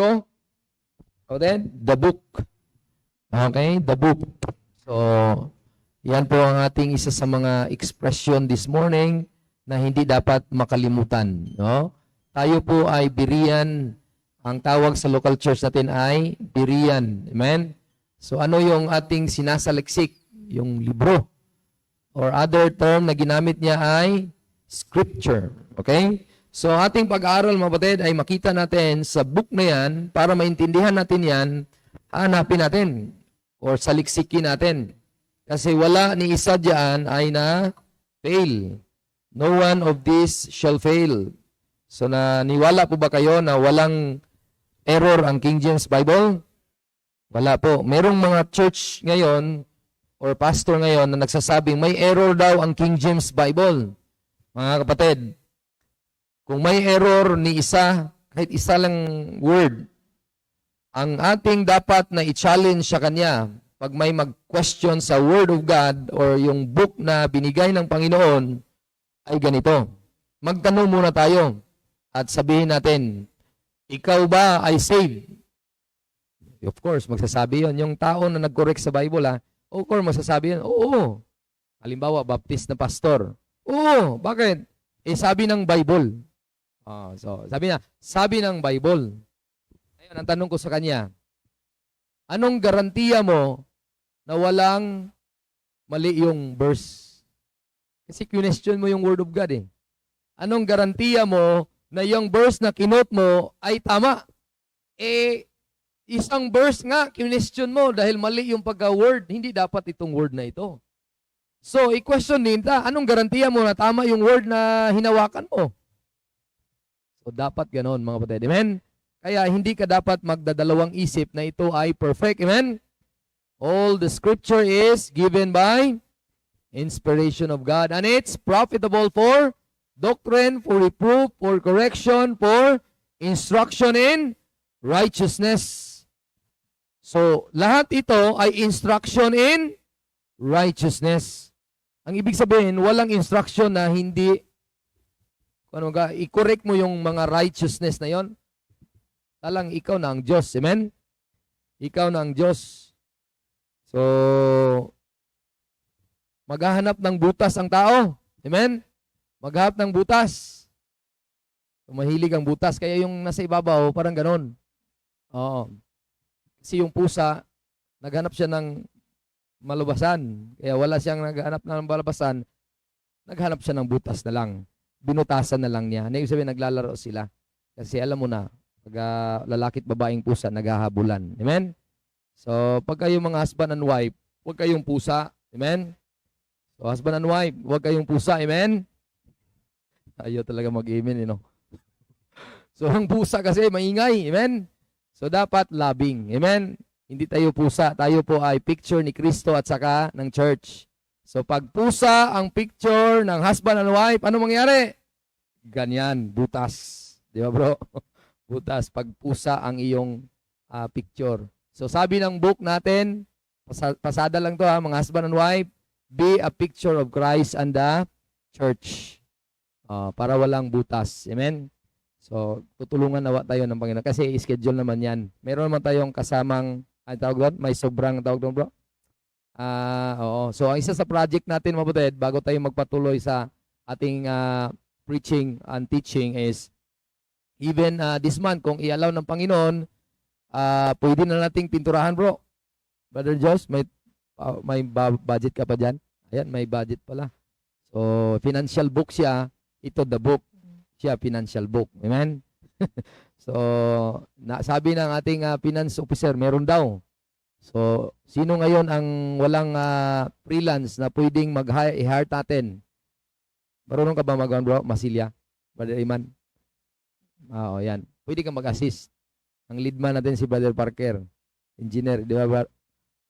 O then, the book. Okay, the book. So, yan po ang ating isa sa mga expression this morning na hindi dapat makalimutan. No? Tayo po ay Berean. Ang tawag sa local church natin ay Berean. Amen? So, ano yung ating sinasaliksik? Yung libro. Or other term na ginamit niya ay scripture. Okay? So, ating pag-aaral, mga kapatid, ay makita natin sa book na yan, para maintindihan natin yan, hanapin natin or saliksikin natin. Kasi wala ni isa diyan ay na-fail. No one of these shall fail. So, naniwala po ba kayo na walang error ang King James Bible? Wala po. Merong mga church ngayon or pastor ngayon na nagsasabing may error daw ang King James Bible. Mga kapatid, kung may error ni isa, kahit isa lang word, ang ating dapat na i-challenge sa kanya, pag may mag-question sa Word of God or yung book na binigay ng Panginoon, ay ganito. Magtanong muna tayo at sabihin natin, ikaw ba ay saved? Of course, magsasabi yun. Yung tao na nag-correct sa Bible, of course, magsasabi yun, oo. Halimbawa, Baptist na pastor. Oo, bakit? Sabi ng Bible. So, sabi ng Bible. Ayun, ang tanong ko sa kanya, anong garantiya mo na walang mali yung verse? Kasi question mo yung Word of God eh. Anong garantiya mo na yung verse na kinot mo ay tama? Isang verse nga, question mo dahil mali yung pagka-word. Hindi dapat itong word na ito. So, i-question din ta, anong garantiya mo na tama yung word na hinawakan mo? So, dapat ganon, mga kapatid. Amen? Kaya, hindi ka dapat magdadalawang isip na ito ay perfect. Amen? All the scripture is given by inspiration of God. And it's profitable for doctrine, for reproof, for correction, for instruction in righteousness. So, lahat ito ay instruction in righteousness. Ang ibig sabihin, walang instruction na hindi i-correct mo yung mga righteousness na yon. Talang ikaw na ang Diyos. Amen? Ikaw na ang Diyos. So, maghahanap ng butas ang tao. Amen? Maghahanap ng butas. So, mahilig ang butas. Kaya yung nasa ibabaw, parang ganon. Oo. Kasi yung pusa, naghanap siya ng malubasan. Kaya wala siyang naghanap ng malubasan, naghanap siya ng butas na lang. Binutasan na lang niya. Ibig sabihin, naglalaro sila. Kasi alam mo na, pag lalaki at babaeng pusa, naghahabulan. Amen? So, pag kayong mga husband and wife, huwag kayong pusa. Amen? So, husband and wife, huwag kayong pusa. Amen? Ayaw talaga mag-amen, So, ang pusa kasi, maingay. Amen? So, dapat loving. Amen? Hindi tayo pusa. Tayo po ay picture ni Kristo at saka ng church. So, pag pusa ang picture ng husband and wife, ano mangyari? Ganyan, butas. Di ba, bro? Butas. Pag pusa ang iyong picture. So, sabi ng book natin, pasada lang to mga husband and wife, be a picture of Christ and the church. Para walang butas. Amen? So, tutulungan nawa tayo ng Panginoon. Kasi schedule naman yan. Meron naman tayong kasamang, tawag doon? May sobrang tawag doon, bro? Oo. So, ang isa sa project natin, mga kapatid, bago tayo magpatuloy sa ating preaching and teaching is, even this month, kung i-allow ng Panginoon, pwede na nating pinturahan, bro. Brother Josh, may budget ka pa dyan? Ayan, may budget pala. So, financial book siya. Ito, the book. Siya, financial book. Amen? So, sabi ng ating finance officer, meron daw. So, sino ngayon ang walang freelance na pwedeng mag-hire natin? Marunong ka ba bro? Masilya? Brother Iman? Oo, yan. Pwede ka mag-assist. Ang leadman natin si Brother Parker. Engineer, di ba?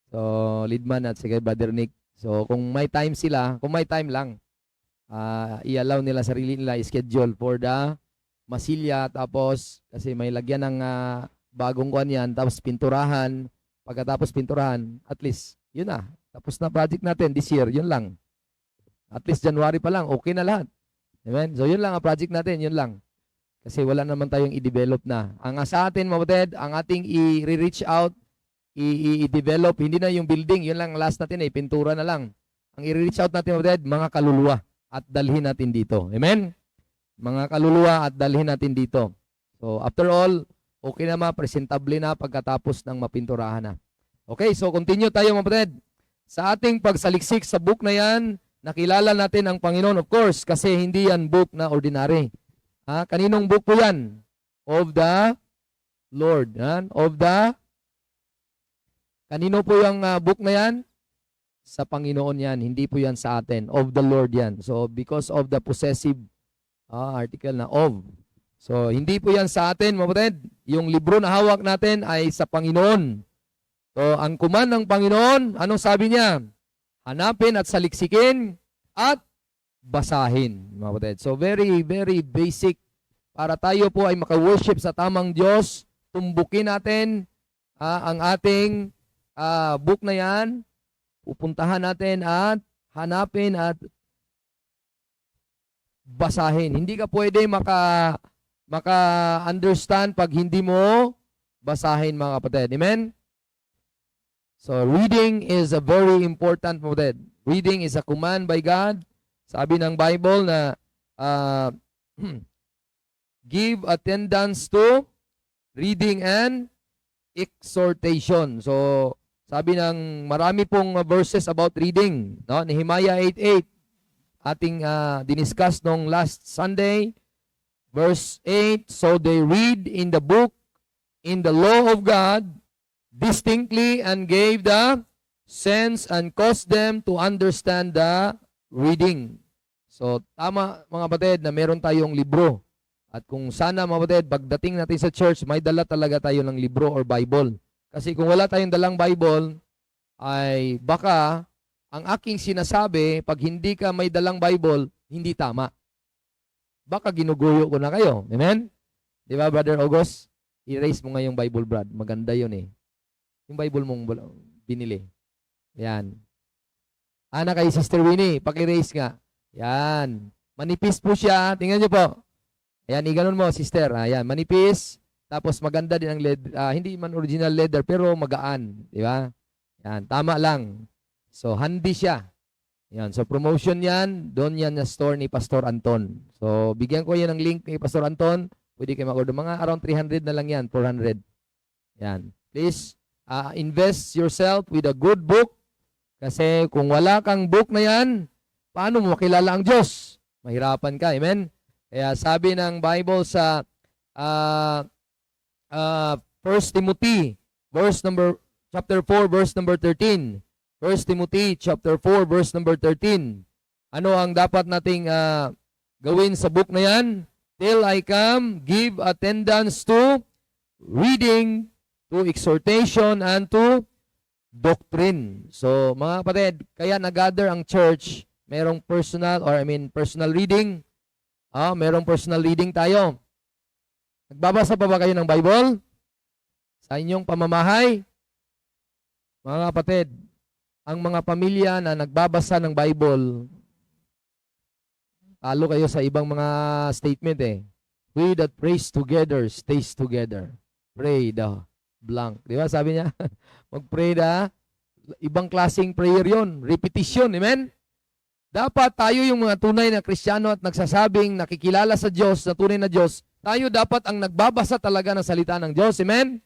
So, leadman at si Brother Nick. So, kung may time sila, kung may time lang, i-allow nila sarili nila schedule for the masilya. Tapos, kasi may lagyan ng bagong kuan yan. Tapos, pinturahan. Pagkatapos pinturahan, at least, yun na. Tapos na project natin this year, yun lang. At least January pa lang, okay na lahat. Amen? So, yun lang ang project natin, yun lang. Kasi wala naman tayong i-develop na. Ang sa atin, mga kapatid, ang ating i-reach out, i-develop, hindi na yung building, yun lang last natin pintura na lang. Ang i-reach out natin, mga kapatid, mga kaluluwa at dalhin natin dito. Amen? Mga kaluluwa at dalhin natin dito. So, after all, okay na presentable na pagkatapos ng mapinturahan na. Okay, so continue tayo, mga kapatid. Sa ating pagsaliksik sa book na yan, nakilala natin ang Panginoon, of course, kasi hindi yan book na ordinary. Kaninong book po yan? Of the Lord. Kanino po yung book na yan? Sa Panginoon yan. Hindi po yan sa atin. Of the Lord yan. So, because of the possessive article na of. So, hindi po yan sa atin, mga kapatid. Yung libro na hawak natin ay sa Panginoon. So, ang command ng Panginoon, anong sabi niya? Hanapin at saliksikin at basahin, mga kapatid. So, very, very basic para tayo po ay maka-worship sa tamang Diyos. Tumbukin natin ang ating book na yan. Pupuntahan natin at hanapin at basahin. Hindi ka pwede maka-understand pag hindi mo basahin, mga kapatid. Amen? So, reading is a very important, mga kapatid. Reading is a command by God. Sabi ng Bible na give attendance to reading and exhortation. So, sabi ng marami pong verses about reading. No? Nehemiah 8:8, ating diniscuss nung last Sunday. Verse 8, so they read in the book, in the law of God, distinctly and gave the sense and caused them to understand the reading. So, tama mga kapatid na meron tayong libro. At kung sana mga kapatid, pagdating natin sa church, may dala talaga tayo ng libro or Bible. Kasi kung wala tayong dalang Bible, ay baka ang aking sinasabi, pag hindi ka may dalang Bible, hindi tama. Baka ginuguyo ko na kayo. Amen? Di ba, Brother August? I-raise mo nga yung Bible, Brad. Maganda yun eh. Yung Bible mong binili. Yan. Ana kay Sister Winnie, paki-raise nga. Yan. Manipis po siya. Tingnan niyo po. Ayan, iganon mo, sister. Ayan, manipis. Tapos maganda din ang leather. Hindi man original leather, pero magaan. Di ba? Yan, tama lang. So, handy siya. Yan. So, promotion yan. Doon yan na store ni Pastor Anton. So, bigyan ko yan ng link ni Pastor Anton. Pwede kayo mag-order. Mga around 300 na lang yan, 400. Yan. Please, invest yourself with a good book. Kasi kung wala kang book na yan, paano mo makilala ang Diyos? Mahirapan ka. Amen? Kaya sabi ng Bible sa 1 Timothy chapter 4 verse number 13. 1 Timothy chapter 4 verse number 13. Ano ang dapat nating gawin sa book na yan? Till I come, give attendance to reading, to exhortation, and to doctrine. So, mga kapatid, kaya nag-gather ang church, merong personal reading. Merong personal reading tayo. Nagbabasa pa ba kayo ng Bible? Sa inyong pamamahay? Mga kapatid, ang mga pamilya na nagbabasa ng Bible, talo kayo sa ibang mga statement eh. We that prays together, stays together. Pray the blank. Di ba sabi niya? Mag-pray the, ibang klaseng prayer yon, repetition, amen? Dapat tayo yung mga tunay na Kristiyano at nagsasabing nakikilala sa Diyos, na tunay na Diyos, tayo dapat ang nagbabasa talaga ng salita ng Diyos. Amen?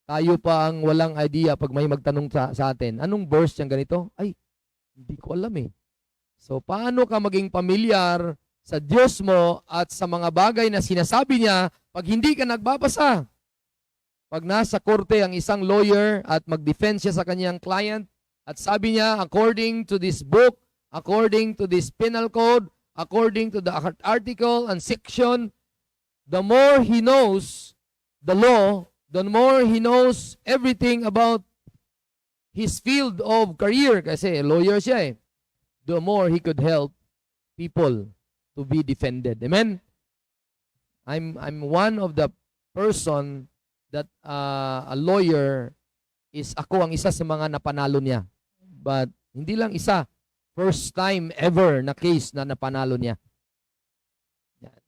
Tayo pa ang walang idea pag may magtanong sa atin, anong verse yung ganito? Ay, hindi ko alam eh. So, paano ka maging pamilyar sa Diyos mo at sa mga bagay na sinasabi niya pag hindi ka nagbabasa? Pag nasa korte ang isang lawyer at mag-defend siya sa kanyang client at sabi niya, according to this book, according to this penal code, according to the article and section, the more he knows the law, the more he knows everything about his field of career, kasi lawyer siya eh, the more he could help people to be defended. Amen? I'm one of the person that a lawyer is, ako ang isa sa mga napanalo niya. But hindi lang isa, first time ever na case na napanalo niya.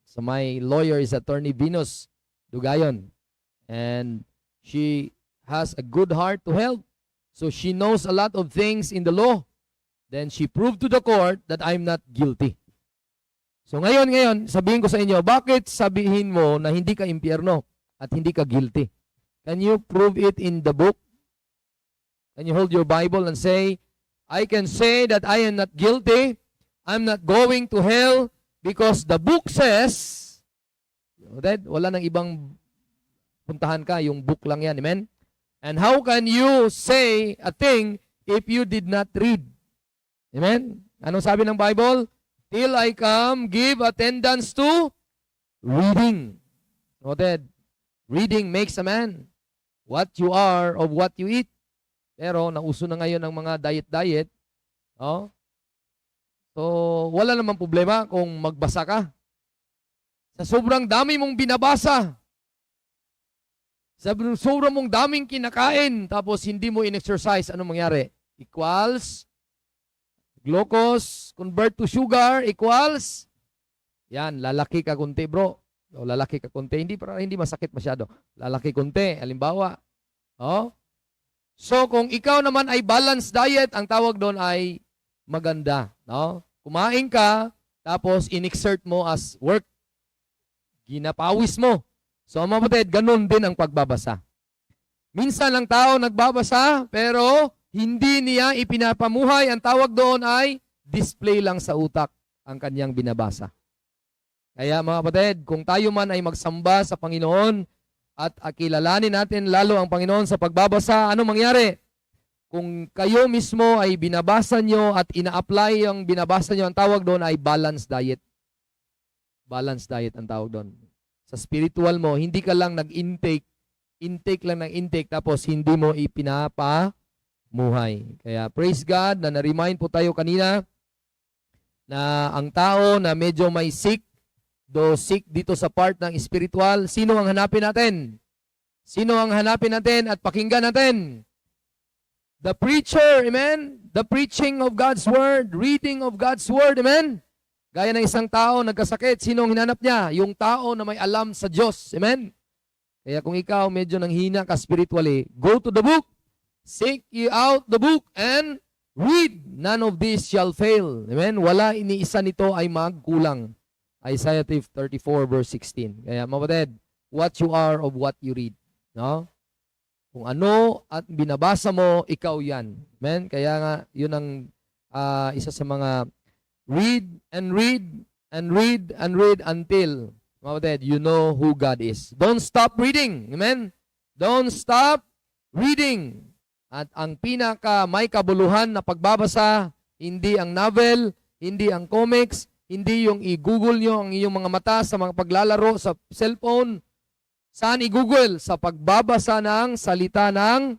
So my lawyer is Attorney Venus Dugayon. And she has a good heart to help. So she knows a lot of things in the law. Then she proved to the court that I'm not guilty. So ngayon, sabihin ko sa inyo, bakit sabihin mo na hindi ka impyerno at hindi ka guilty? Can you prove it in the book? Can you hold your Bible and say, I can say that I am not guilty, I'm not going to hell because the book says, that wala nang ibang puntahan ka, yung book lang yan, amen? And how can you say a thing if you did not read? Amen? Anong sabi ng Bible? Till I come, give attendance to reading. Noted? Reading makes a man. What you are of what you eat. Pero nauso na ngayon ang mga diet-diet. Oh. So, wala namang problema kung magbasa ka. Sa sobrang dami mong binabasa, sa sobrang mong daming kinakain, tapos hindi mo in-exercise, anong mangyari? Equals glucose, convert to sugar, equals, yan, lalaki ka kunti, bro. O, lalaki ka kunti. Hindi masakit masyado. Lalaki kunti, halimbawa. Oh. So, kung ikaw naman ay balanced diet, ang tawag doon ay maganda. No? Kumain ka, tapos in-exert mo as work. Ginapawis mo. So, mga kapatid, ganun din ang pagbabasa. Minsan ang tao nagbabasa, pero hindi niya ipinapamuhay. Ang tawag doon ay display lang sa utak ang kanyang binabasa. Kaya mga kapatid, kung tayo man ay magsamba sa Panginoon at kilalanin natin lalo ang Panginoon sa pagbabasa, ano mangyari? Kung kayo mismo ay binabasa nyo at ina-apply yung binabasa nyo, ang tawag doon ay balanced diet. Balanced diet ang tawag doon. Sa spiritual mo, hindi ka lang nag-intake, tapos hindi mo ipinapamuhay. Kaya praise God na na-remind po tayo kanina na ang tao na medyo may sick dito sa part ng spiritual, sino ang hanapin natin? Sino ang hanapin natin at pakinggan natin? The preacher, amen? The preaching of God's word, reading of God's word, amen? Gaya ng isang tao nagkasakit, sino ang hinanap niya? Yung tao na may alam sa Diyos, amen? Kaya kung ikaw medyo nanghina ka spiritually, go to the book, seek ye out the book, and read. None of this shall fail. Amen? Wala iniisa nito ay magkulang. Isaiah 34 verse 16. Kaya mapatid, what you are of what you read. No? Kung ano at binabasa mo, ikaw yan. Amen? Kaya nga, yun ang isa sa mga read and read and read and read until, mapatid, you know who God is. Don't stop reading. Amen? Don't stop reading. At ang pinaka may kabuluhan na pagbabasa, hindi ang novel, hindi ang comics, hindi yung i-google nyo ang iyong mga mata sa mga paglalaro sa cellphone. Saan i-google? Sa pagbabasa ng salita ng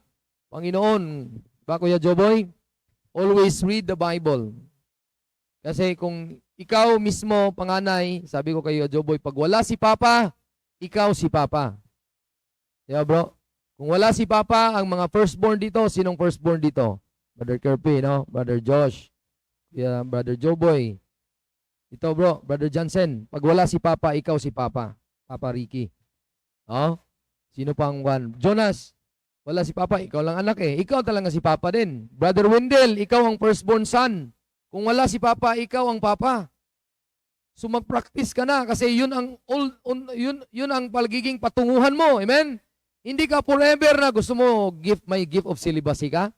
Panginoon. Diba, Kuya Joboy? Always read the Bible. Kasi kung ikaw mismo, panganay, sabi ko kayo, Joboy, pag wala si Papa, ikaw si Papa. Diba, bro? Kung wala si Papa, ang mga firstborn dito, sinong firstborn dito? Brother Kirby, no? Brother Josh, Brother Joboy. Ito bro, Brother Johnson, pag wala si Papa, ikaw si Papa. Papa Ricky. Oh? Sino pang one? Jonas, wala si Papa, ikaw lang anak eh. Ikaw talaga si Papa din. Brother Wendell, ikaw ang firstborn son. Kung wala si Papa, ikaw ang Papa. So mag-practice ka na kasi yun ang palagiging patunguhan mo. Amen? Hindi ka forever na gusto mo may gift of celibacy ka.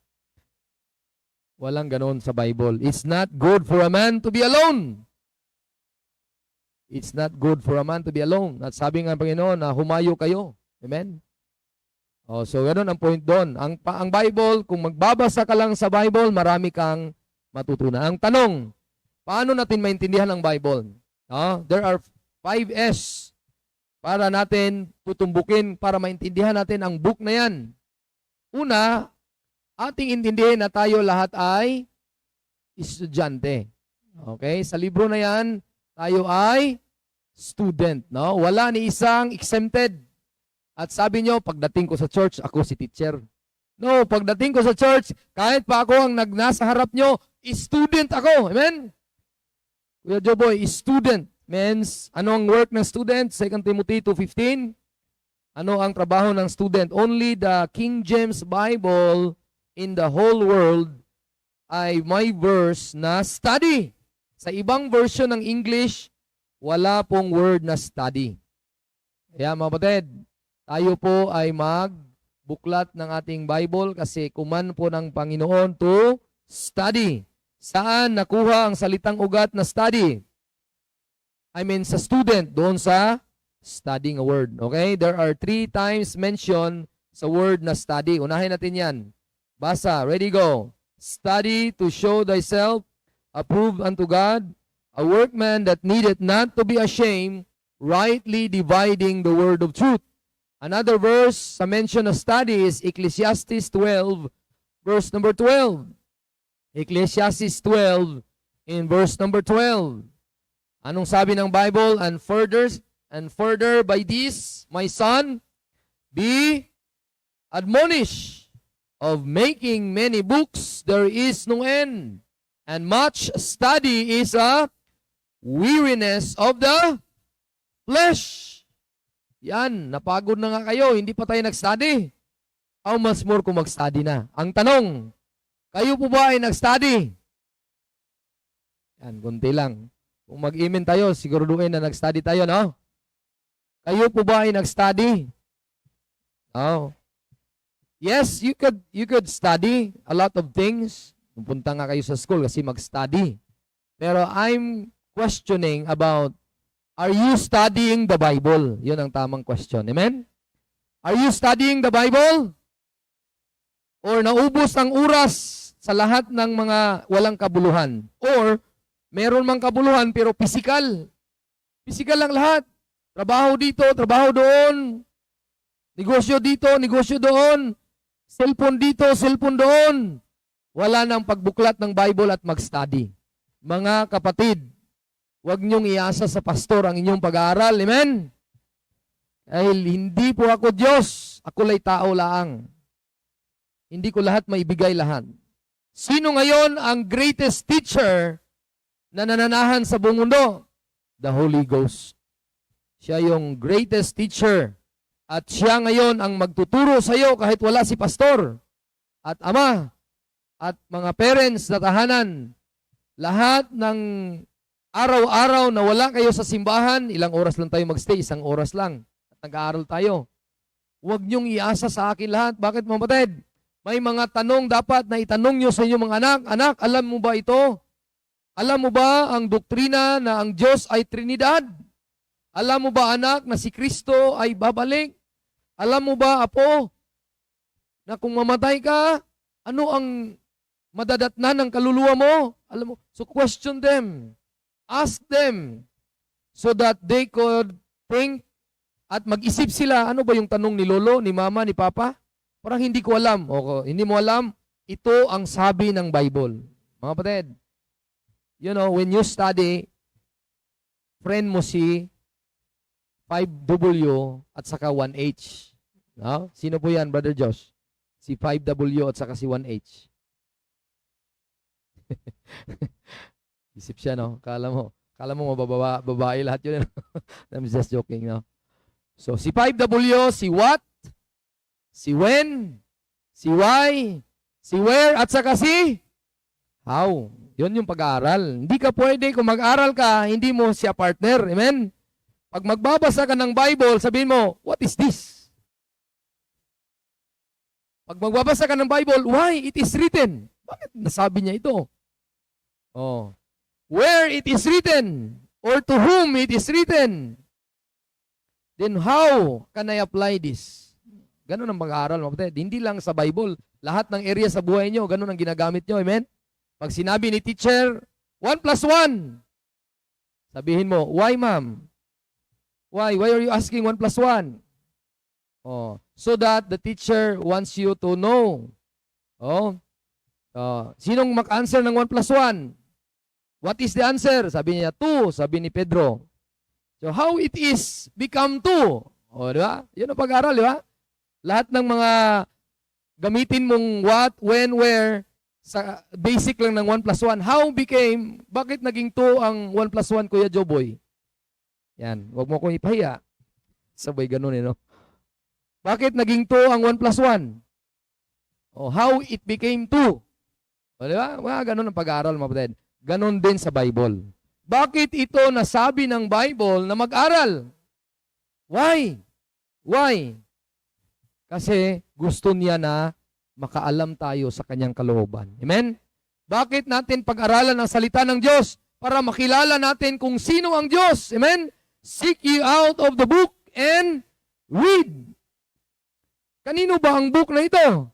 Walang ganon sa Bible. It's not good for a man to be alone. It's not good for a man to be alone. At sabi nga ng Panginoon na humayo kayo. Amen? Oh, so ganoon ang point doon. Ang Bible, kung magbabasa ka lang sa Bible, marami kang matutunan. Ang tanong, paano natin maintindihan ang Bible? There are 5 S para natin tutumbukin para maintindihan natin ang book na yan. Una, ating intindihin na tayo lahat ay estudyante. Okay? Sa libro na yan, tayo ay student, no? Wala ni isang exempted. At sabi nyo, pagdating ko sa church, ako si teacher. No, pagdating ko sa church, kahit pa ako ang nasa harap nyo, student ako. Amen? Kuya Joboy, student. means, ano ang work ng student? 2 Timothy 2:15. Ano ang trabaho ng student? Only the King James Bible in the whole world ay may verse na study. Sa ibang version ng English, wala pong word na study. Kaya mga kapatid, tayo po ay magbuklat ng ating Bible kasi kuman po ng Panginoon to study. Saan nakuha ang salitang ugat na study? I mean sa student, doon sa studying a word. Okay? There are 3 times mentioned sa word na study. Unahin natin yan. Basa. Ready, go. Study to show thyself approved unto God, a workman that needeth not to be ashamed, rightly dividing the word of truth. Another verse sa mention of study is Ecclesiastes 12, verse number 12. Ecclesiastes 12 in verse number 12. Anong sabi ng Bible? And further by this, my son, be admonished of making many books, there is no end. And much study is a weariness of the flesh. Yan, napagod na nga kayo, hindi pa tayo nag-study. How much more kung mag-study na? Ang tanong, kayo po ba ay nag-study? Yan, kunti lang. Kung mag-imin tayo, siguraduhin na nag-study tayo, no? Kayo po ba ay nag-study? Oh. Yes, you could study a lot of things. Pupunta nga kayo sa school kasi mag-study. Pero I'm questioning about, are you studying the Bible? Yun ang tamang question. Amen? Are you studying the Bible? Or naubos ang oras sa lahat ng mga walang kabuluhan? Or meron mang kabuluhan pero physical? Physical lang lahat. Trabaho dito, trabaho doon. Negosyo dito, negosyo doon. Cellphone dito, cellphone doon. Wala nang pagbuklat ng Bible at mag-study. Mga kapatid, huwag niyong iasa sa pastor ang inyong pag-aaral. Amen? Dahil hindi po ako Diyos. Ako lay tao lang. Hindi ko lahat maibigay lahat. Sino ngayon ang greatest teacher na nananahan sa buong mundo? The Holy Ghost. Siya yung greatest teacher. At siya ngayon ang magtuturo sa iyo kahit wala si pastor at ama at mga parents na tahanan. Lahat ng araw-araw na wala kayo sa simbahan, ilang oras lang tayo magstay, 1 oras lang. At nag-aaral tayo. Huwag niyong iasa sa akin lahat. Bakit mga kapatid? May mga tanong dapat na itanong niyo sa inyong mga anak. Anak, alam mo ba ito? Alam mo ba ang doktrina na ang Diyos ay Trinidad? Alam mo ba anak na si Kristo ay babalik? Alam mo ba apo na kung mamatay ka, ano ang madadatnan ng kaluluwa mo? Alam mo, so question them. Ask them so that they could think at mag-isip sila, ano ba yung tanong ni lolo, ni mama, ni papa? Parang hindi ko alam. O, hindi mo alam, ito ang sabi ng Bible. Mga kapatid, you know, when you study, friend mo si 5W at saka 1H. No? Sino po yan, Brother Josh? Si 5W at saka si 1H. Isip siya, no? Kala mo babae lahat yun. I'm just joking, no? So, si 5W, si what? Si when? Si why? Si where? At saka si how? Yun yung pag-aaral. Hindi ka pwede, kung mag-aral ka, hindi mo siya partner. Amen? Pag magbabasa ka ng Bible, sabihin mo, what is this? Pag magbabasa ka ng Bible, why? It is written. Bakit nasabi niya ito? Oh. Where it is written, or to whom it is written, then how can I apply this? Ganun ang mag-aaral, mga kapatid. Hindi lang sa Bible. Lahat ng area sa buhay nyo, ganun ang ginagamit nyo. Amen? Pag sinabi ni teacher, 1 plus 1, sabihin mo, why ma'am? Why? Why are you asking 1 plus 1? Oh, so that the teacher wants you to know. Oh, sinong mag-answer ng 1 plus 1? What is the answer? Sabi niya, 2. Sabi ni Pedro. So, how it is become 2? O, di ba? Yun ang pag-aaral, di ba? Lahat ng mga gamitin mong what, when, where, sa basic lang ng 1 plus 1. How became, bakit naging 2 ang 1 plus 1, Kuya Joboy? Yan. Huwag mo akong ipahiya. Sabay ganun no? Bakit naging 2 ang 1 plus 1? How it became 2. Di ba? Ganun ang pag-aaral, mga kapatid. Ganun din sa Bible. Bakit ito nasabi ng Bible na mag-aral? Why? Why? Kasi gusto niya na makaalam tayo sa kanyang kalooban. Amen? Bakit natin pag-aralan ang salita ng Diyos? Para makilala natin kung sino ang Diyos. Amen? Seek ye out of the book and read. Kanino ba ang book na ito?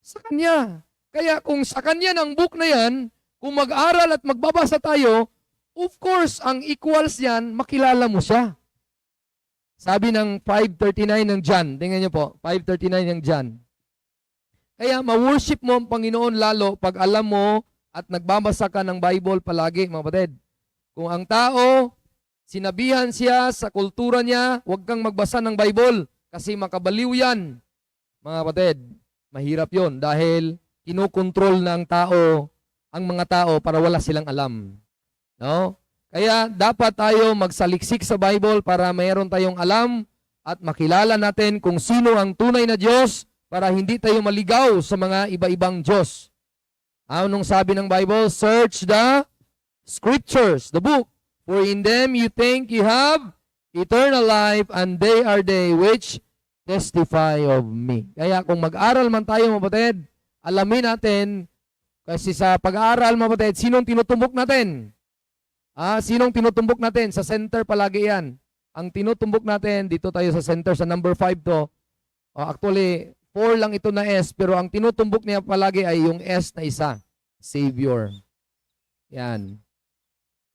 Sa Kanya. Kaya kung sa Kanya ng book na yan, kung mag-aral at magbabasa tayo, of course, ang equals yan, makilala mo siya. Sabi ng 5:39 ng John, tingnan niyo po, 5:39 ng John. Kaya ma-worship mo ang Panginoon lalo pag alam mo at nagbabasa ka ng Bible palagi, mga kapatid. Kung ang tao, sinabihan siya sa kultura niya, huwag kang magbasa ng Bible kasi makabaliw yan. Mga kapatid, mahirap yon dahil kinukontrol ng tao ang mga tao para wala silang alam. No? Kaya dapat tayo magsaliksik sa Bible para mayroon tayong alam at makilala natin kung sino ang tunay na Diyos para hindi tayo maligaw sa mga iba-ibang Diyos. Anong sabi ng Bible? Search the Scriptures, the book, for in them you think you have eternal life, and they are they which testify of me. Kaya kung mag-aral man tayo, mga kapatid, alamin natin, kasi sa pag-aaral, mga kapatid, sinong tinutumbok natin? Sinong tinutumbok natin? Sa center palagi yan. Ang tinutumbok natin, dito tayo sa center, sa number 5 to. Actually, 4 lang ito na S, pero ang tinutumbok niya palagi ay yung S na isa. Savior. Yan.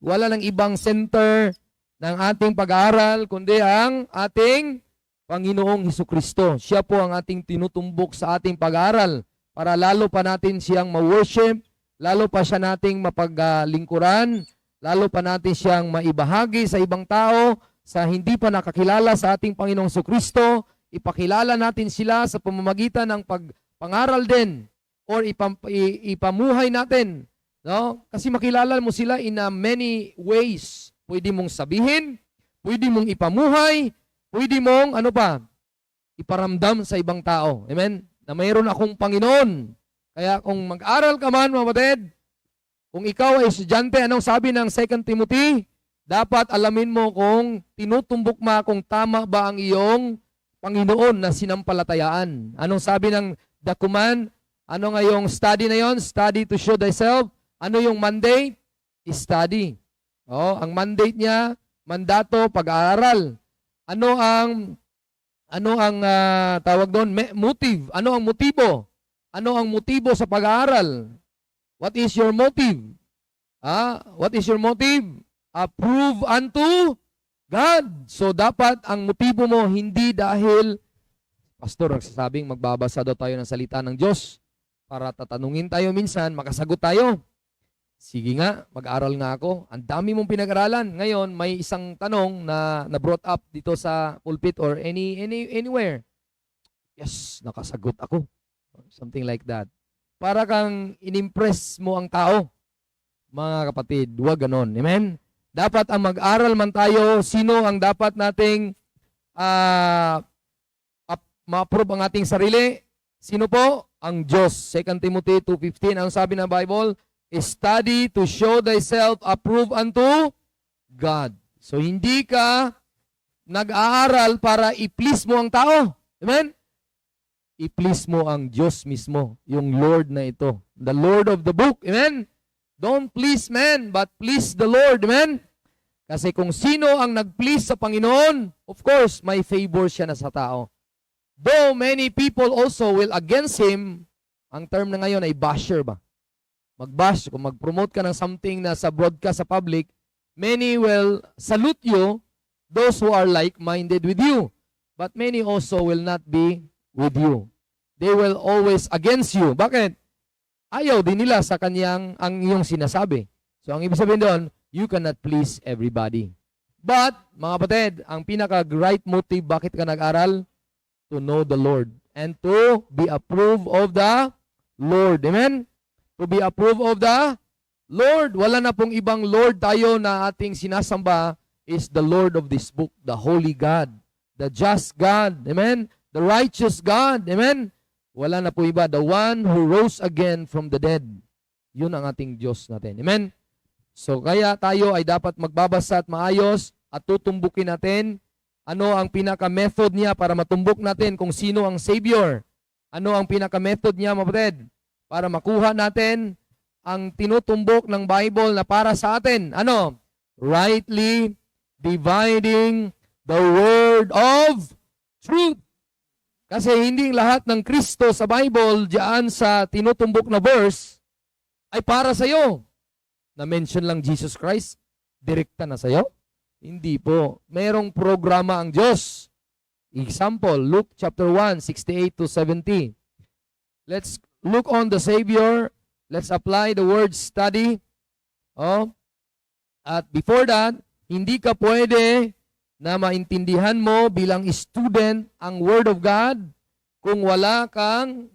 Wala nang ibang center ng ating pag-aaral, kundi ang ating Panginoong Hesukristo. Siya po ang ating tinutumbok sa ating pag-aaral para lalo pa natin siyang ma-worship, lalo pa siya nating mapaglingkuran, lalo pa natin siyang maibahagi sa ibang tao, sa hindi pa nakakilala sa ating Panginoong Hesukristo, ipakilala natin sila sa pamamagitan ng pagpangaral din or ipamuhay natin. No? Kasi makilala mo sila in many ways. Pwede mong sabihin, pwede mong ipamuhay, pwede mong iparamdam sa ibang tao. Amen? Na mayroon akong Panginoon. Kaya kung mag-aral ka man, mga kapatid, kung ikaw ay estudyante, anong sabi ng 2 Timothy? Dapat alamin mo kung tinutumbok mo kung tama ba ang iyong Panginoon na sinampalatayaan. Anong sabi ng the command? Ano nga yung study na yon? Study to show thyself. Ano yung mandate? Study. Ang mandate niya, mandato, pag-aaral. Ano ang tawag doon? Motive. Ano ang motibo? Ano ang motibo sa pag-aaral? What is your motive? What is your motive? Approve unto God. So dapat ang motibo mo hindi dahil pastor nagsasabing magbabasa daw tayo ng salita ng Diyos para tatanungin tayo minsan, makasagot tayo. Sige nga, mag-aral nga ako. Ang dami mong pinag-aralan. Ngayon, may isang tanong na brought up dito sa pulpit or anywhere. Yes, nakasagot ako. Something like that. Para kang inimpress mo ang tao. Mga kapatid, huwag ganon. Amen? Dapat ang mag-aral man tayo, sino ang dapat nating ma-approve ang ating sarili? Sino po? Ang Diyos. 2 Timothy 2:15, ang sabi ng Bible, study to show thyself approved unto God. So, hindi ka nag-aaral para i-please mo ang tao. Amen? I-please mo ang Diyos mismo, yung Lord na ito. The Lord of the book. Amen? Don't please man, but please the Lord. Amen? Kasi kung sino ang nag-please sa Panginoon, of course, may favor siya na sa tao. Though many people also will against Him, ang term na ngayon ay basher ba? Mag-bash, kung mag-promote ka ng something na sa broadcast sa public, many will salute you, those who are like-minded with you. But many also will not be with you. They will always against you. Bakit? Ayaw din nila sa kanyang ang iyong sinasabi. So ang ibig sabihin doon, you cannot please everybody. But, mga kapatid, ang pinaka-right motive bakit ka nag-aral? To know the Lord and to be approved of the Lord. Amen? To be approved of the Lord. Wala na pong ibang Lord tayo na ating sinasamba is the Lord of this book, the Holy God, the just God, amen? The righteous God, amen? Wala na po iba, the one who rose again from the dead. Yun ang ating Diyos natin, amen? So kaya tayo ay dapat magbabasa at maayos at tutumbukin natin ano ang pinaka-method niya para matumbok natin kung sino ang Savior. Ano ang pinaka-method niya, mapatid? Para makuha natin ang tinutumbok ng Bible na para sa atin. Ano? Rightly dividing the word of truth. Kasi hindi lahat ng Kristo sa Bible diyan sa tinutumbok na verse ay para sa iyo. Na-mention lang Jesus Christ, direkta na sa iyo? Hindi po. Merong programa ang Diyos. Example, Luke chapter 1, 68 to 70. Let's look on the Savior. Let's apply the word study. Oh. At before that, hindi ka pwede na maintindihan mo bilang student ang Word of God kung wala kang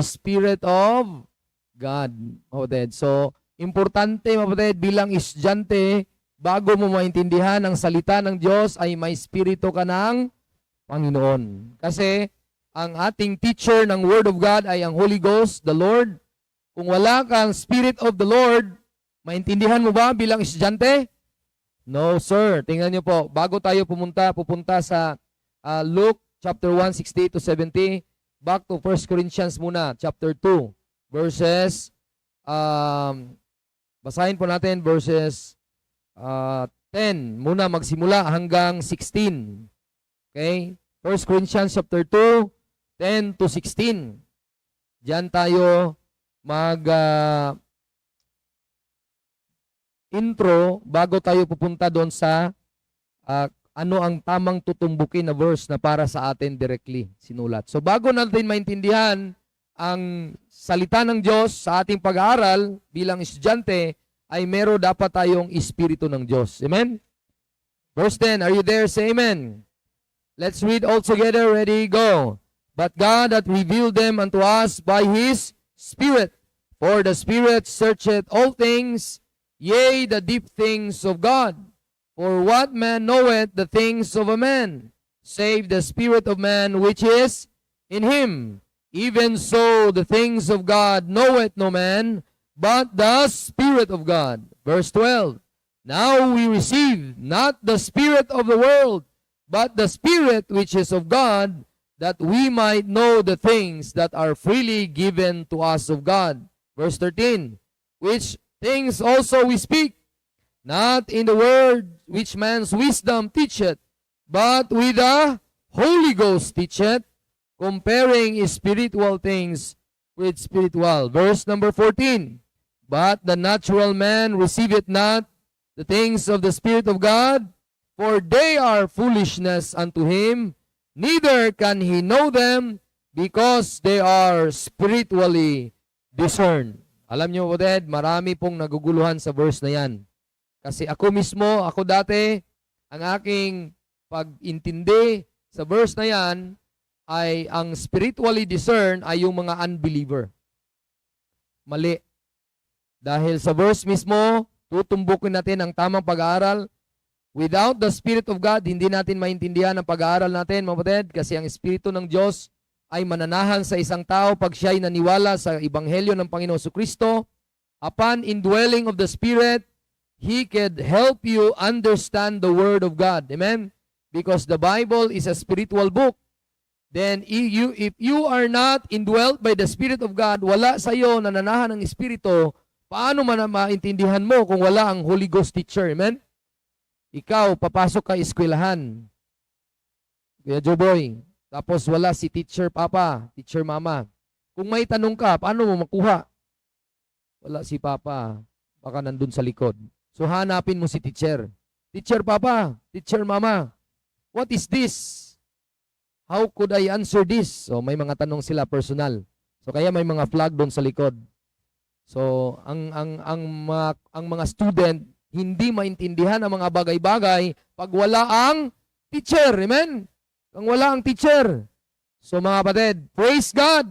Spirit of God. So, importante, mapatid, bilang estudyante, bago mo maintindihan ang salita ng Diyos, ay may spirito ka ng Panginoon. Kasi, ang ating teacher ng Word of God ay ang Holy Ghost, the Lord. Kung wala kang Spirit of the Lord, maintindihan mo ba bilang estudyante? No, sir. Tingnan niyo po, bago tayo pupunta sa Luke chapter 1, 68 to 70, back to 1 Corinthians muna, chapter 2, verses basahin po natin verses 10 muna magsimula hanggang 16. Okay? 1 Corinthians chapter 2, 10 to 16. Diyan tayo intro bago tayo pupunta doon sa ano ang tamang tutumbukin na verse na para sa atin directly sinulat. So bago natin maintindihan ang salita ng Diyos sa ating pag-aaral bilang estudyante, ay meron dapat tayong Espiritu ng Diyos. Amen? Verse 10, are you there? Say amen. Let's read all together. Ready? Go. But God hath revealed them unto us by His Spirit. For the Spirit searcheth all things, yea, the deep things of God. For what man knoweth the things of a man, save the spirit of man which is in him? Even so, the things of God knoweth no man, but the Spirit of God. Verse 12, now we receive not the spirit of the world, but the Spirit which is of God, that we might know the things that are freely given to us of God. Verse 13, which things also we speak, not in the word which man's wisdom teacheth, but with the Holy Ghost teacheth, comparing spiritual things with spiritual. Verse number 14, but the natural man receiveth not the things of the Spirit of God, for they are foolishness unto him, neither can he know them, because they are spiritually discerned. Alam niyo, Oded, marami pong naguguluhan sa verse na yan. Kasi ako mismo, ako dati, ang aking pag-intindi sa verse na yan, ay ang spiritually discerned ay yung mga unbeliever. Mali. Dahil sa verse mismo, tutumbukin natin ang tamang pag-aaral. Without the Spirit of God, hindi natin maintindihan ang pag-aaral natin, mga kapatid, kasi ang Espiritu ng Diyos ay mananahan sa isang tao pag siya ay naniwala sa Ebanghelyo ng Panginoon Jesucristo. Upon indwelling of the Spirit, He can help you understand the Word of God. Amen? Because the Bible is a spiritual book. Then if you are not indwelt by the Spirit of God, wala sa iyo nananahan ng Espiritu, paano man maintindihan mo kung wala ang Holy Ghost teacher? Amen? Ikaw, papasok ka eskwelahan. Kuya Joboy, tapos wala si teacher papa, teacher mama. Kung may tanong ka, paano mo makuha? Wala si papa, baka nandun sa likod. So hanapin mo si teacher. Teacher papa, teacher mama, what is this? How could I answer this? So may mga tanong sila personal. So kaya may mga flag doon sa likod. So ang mga student hindi maintindihan ang mga bagay-bagay pag wala ang teacher. Amen? Kung wala ang teacher. So mga kapatid, praise God.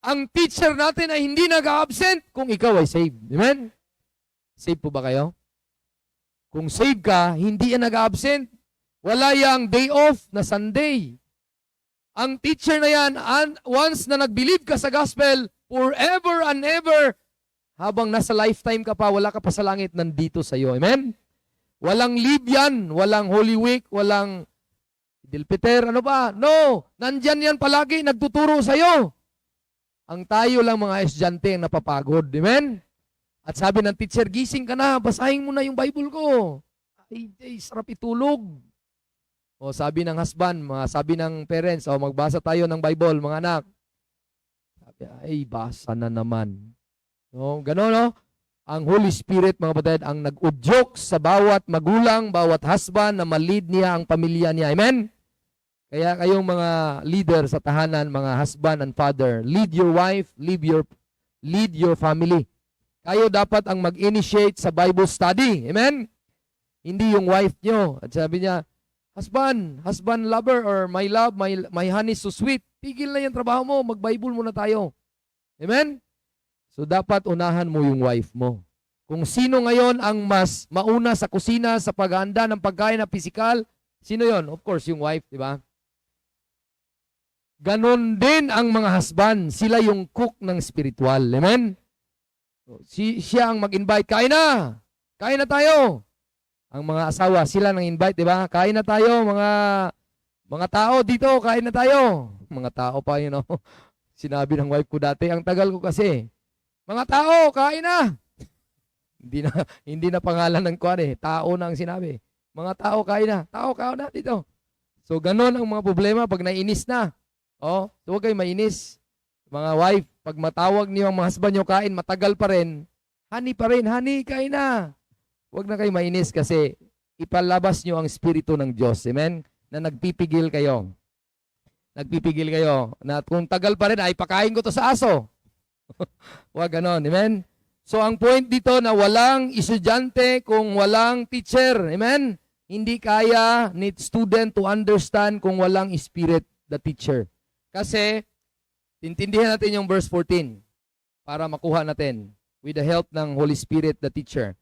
Ang teacher natin ay hindi nag-absent kung ikaw ay saved. Amen? Saved po ba kayo? Kung save ka, hindi yan nag-absent. Wala yang day off na Sunday. Ang teacher na yan, once na nag-believe ka sa gospel, forever and ever, habang nasa lifetime ka pa, wala ka pa sa langit, nandito sa iyo. Amen? Walang leave yan, walang Holy Week, walang Dilpiter, ano ba? No! Nandyan yan palagi, nagtuturo sa iyo. Ang tayo lang mga estudyante ang napapagod. Amen? At sabi ng teacher, gising ka na, basahin mo na yung Bible ko. Ay, sarap itulog. O sabi ng husband, sabi ng parents, magbasa tayo ng Bible, mga anak. Sabi, ay, basa na naman. No, gano'n, no? Ang Holy Spirit, mga kapatid, ang nag-udyok sa bawat magulang, bawat husband na ma-lead niya ang pamilya niya. Amen? Kaya kayong mga leader sa tahanan, mga husband and father, lead your wife, lead your family. Kayo dapat ang mag-initiate sa Bible study. Amen? Hindi yung wife nyo. At sabi niya, husband lover, or my love, my honey so sweet. Tigil na yung trabaho mo, mag-Bible muna tayo. Amen? So dapat unahan mo yung wife mo. Kung sino ngayon ang mas mauna sa kusina, sa paghahanda ng pagkain na physical, sino yon? Of course, yung wife, di ba? Ganon din ang mga husband. Sila yung cook ng spiritual. Amen? Siya ang mag-invite. Kain na! Kain na tayo! Ang mga asawa, sila nang invite, di ba? Kain na tayo, mga tao dito, kain na tayo. Mga tao pa yun, no? Sinabi ng wife ko dati, ang tagal ko kasi. Mga tao, kain na! Hindi na pangalan ng kuwan eh. Tao na ang sinabi. Mga tao, kain na. Tao, kain na dito. So, ganon ang mga problema pag nainis na. So huwag kayo mainis. Mga wife, pag matawag niyo ang mga husband niyo kain, matagal pa rin. Honey, kain na. Huwag na kayo mainis kasi ipalabas nyo ang Espiritu ng Diyos. Amen? Na nagpipigil kayo. Nagpipigil kayo. Na kung tagal pa rin, ay pakain ko to sa aso. Huwag ganon. Amen? So ang point dito na walang estudyante kung walang teacher. Amen? Hindi kaya ni student to understand kung walang Spirit, the teacher. Kasi, intindihan natin yung verse 14 para makuha natin with the help ng Holy Spirit, the teacher.